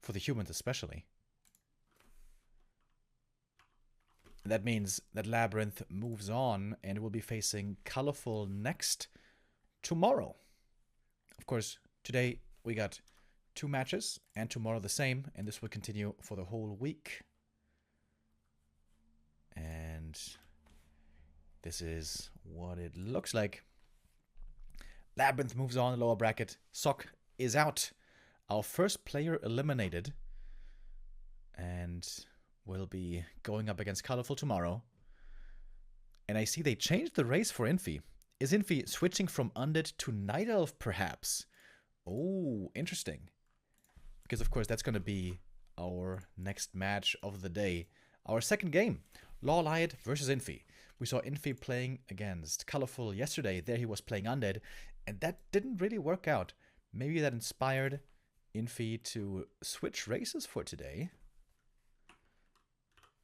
the humans especially. That means that LabyRinth moves on and will be facing Colorful next tomorrow. Of course, today we got 2 matches, and tomorrow the same, and this will continue for the whole week. And this is what it looks like. LabyRinth moves on in the lower bracket. Sok is out. Our first player eliminated. And will be going up against Colorful tomorrow. And I see they changed the race for Infi. Is Infi switching from Undead to Night Elf, perhaps? Oh, interesting. Because, of course, that's going to be our next match of the day. Our second game, Lawlight versus Infi. We saw Infi playing against Colorful yesterday. There he was playing Undead, and that didn't really work out. Maybe that inspired Infi to switch races for today.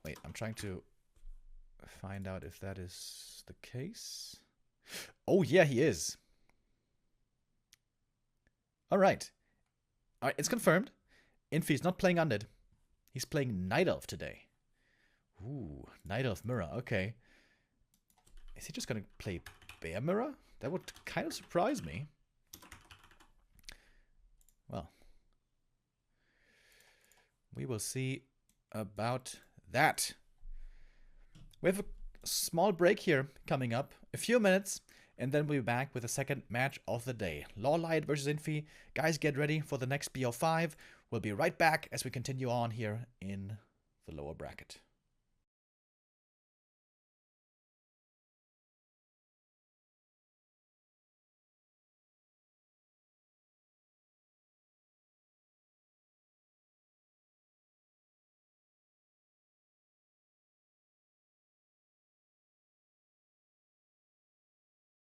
Wait, I'm trying to find out if that is the case. Oh, yeah, he is. All right. All right, it's confirmed. Infi's not playing Undead. He's playing Night Elf today. Ooh, Night Elf Mirror. Okay. Is he just going to play Bear Mirror? That would kind of surprise me. Well, we will see about that. We have a small break here coming up. A few minutes. And then we'll be back with the second match of the day. Lawlight versus Infi. Guys, get ready for the next BO5. We'll be right back as we continue on here in the lower bracket.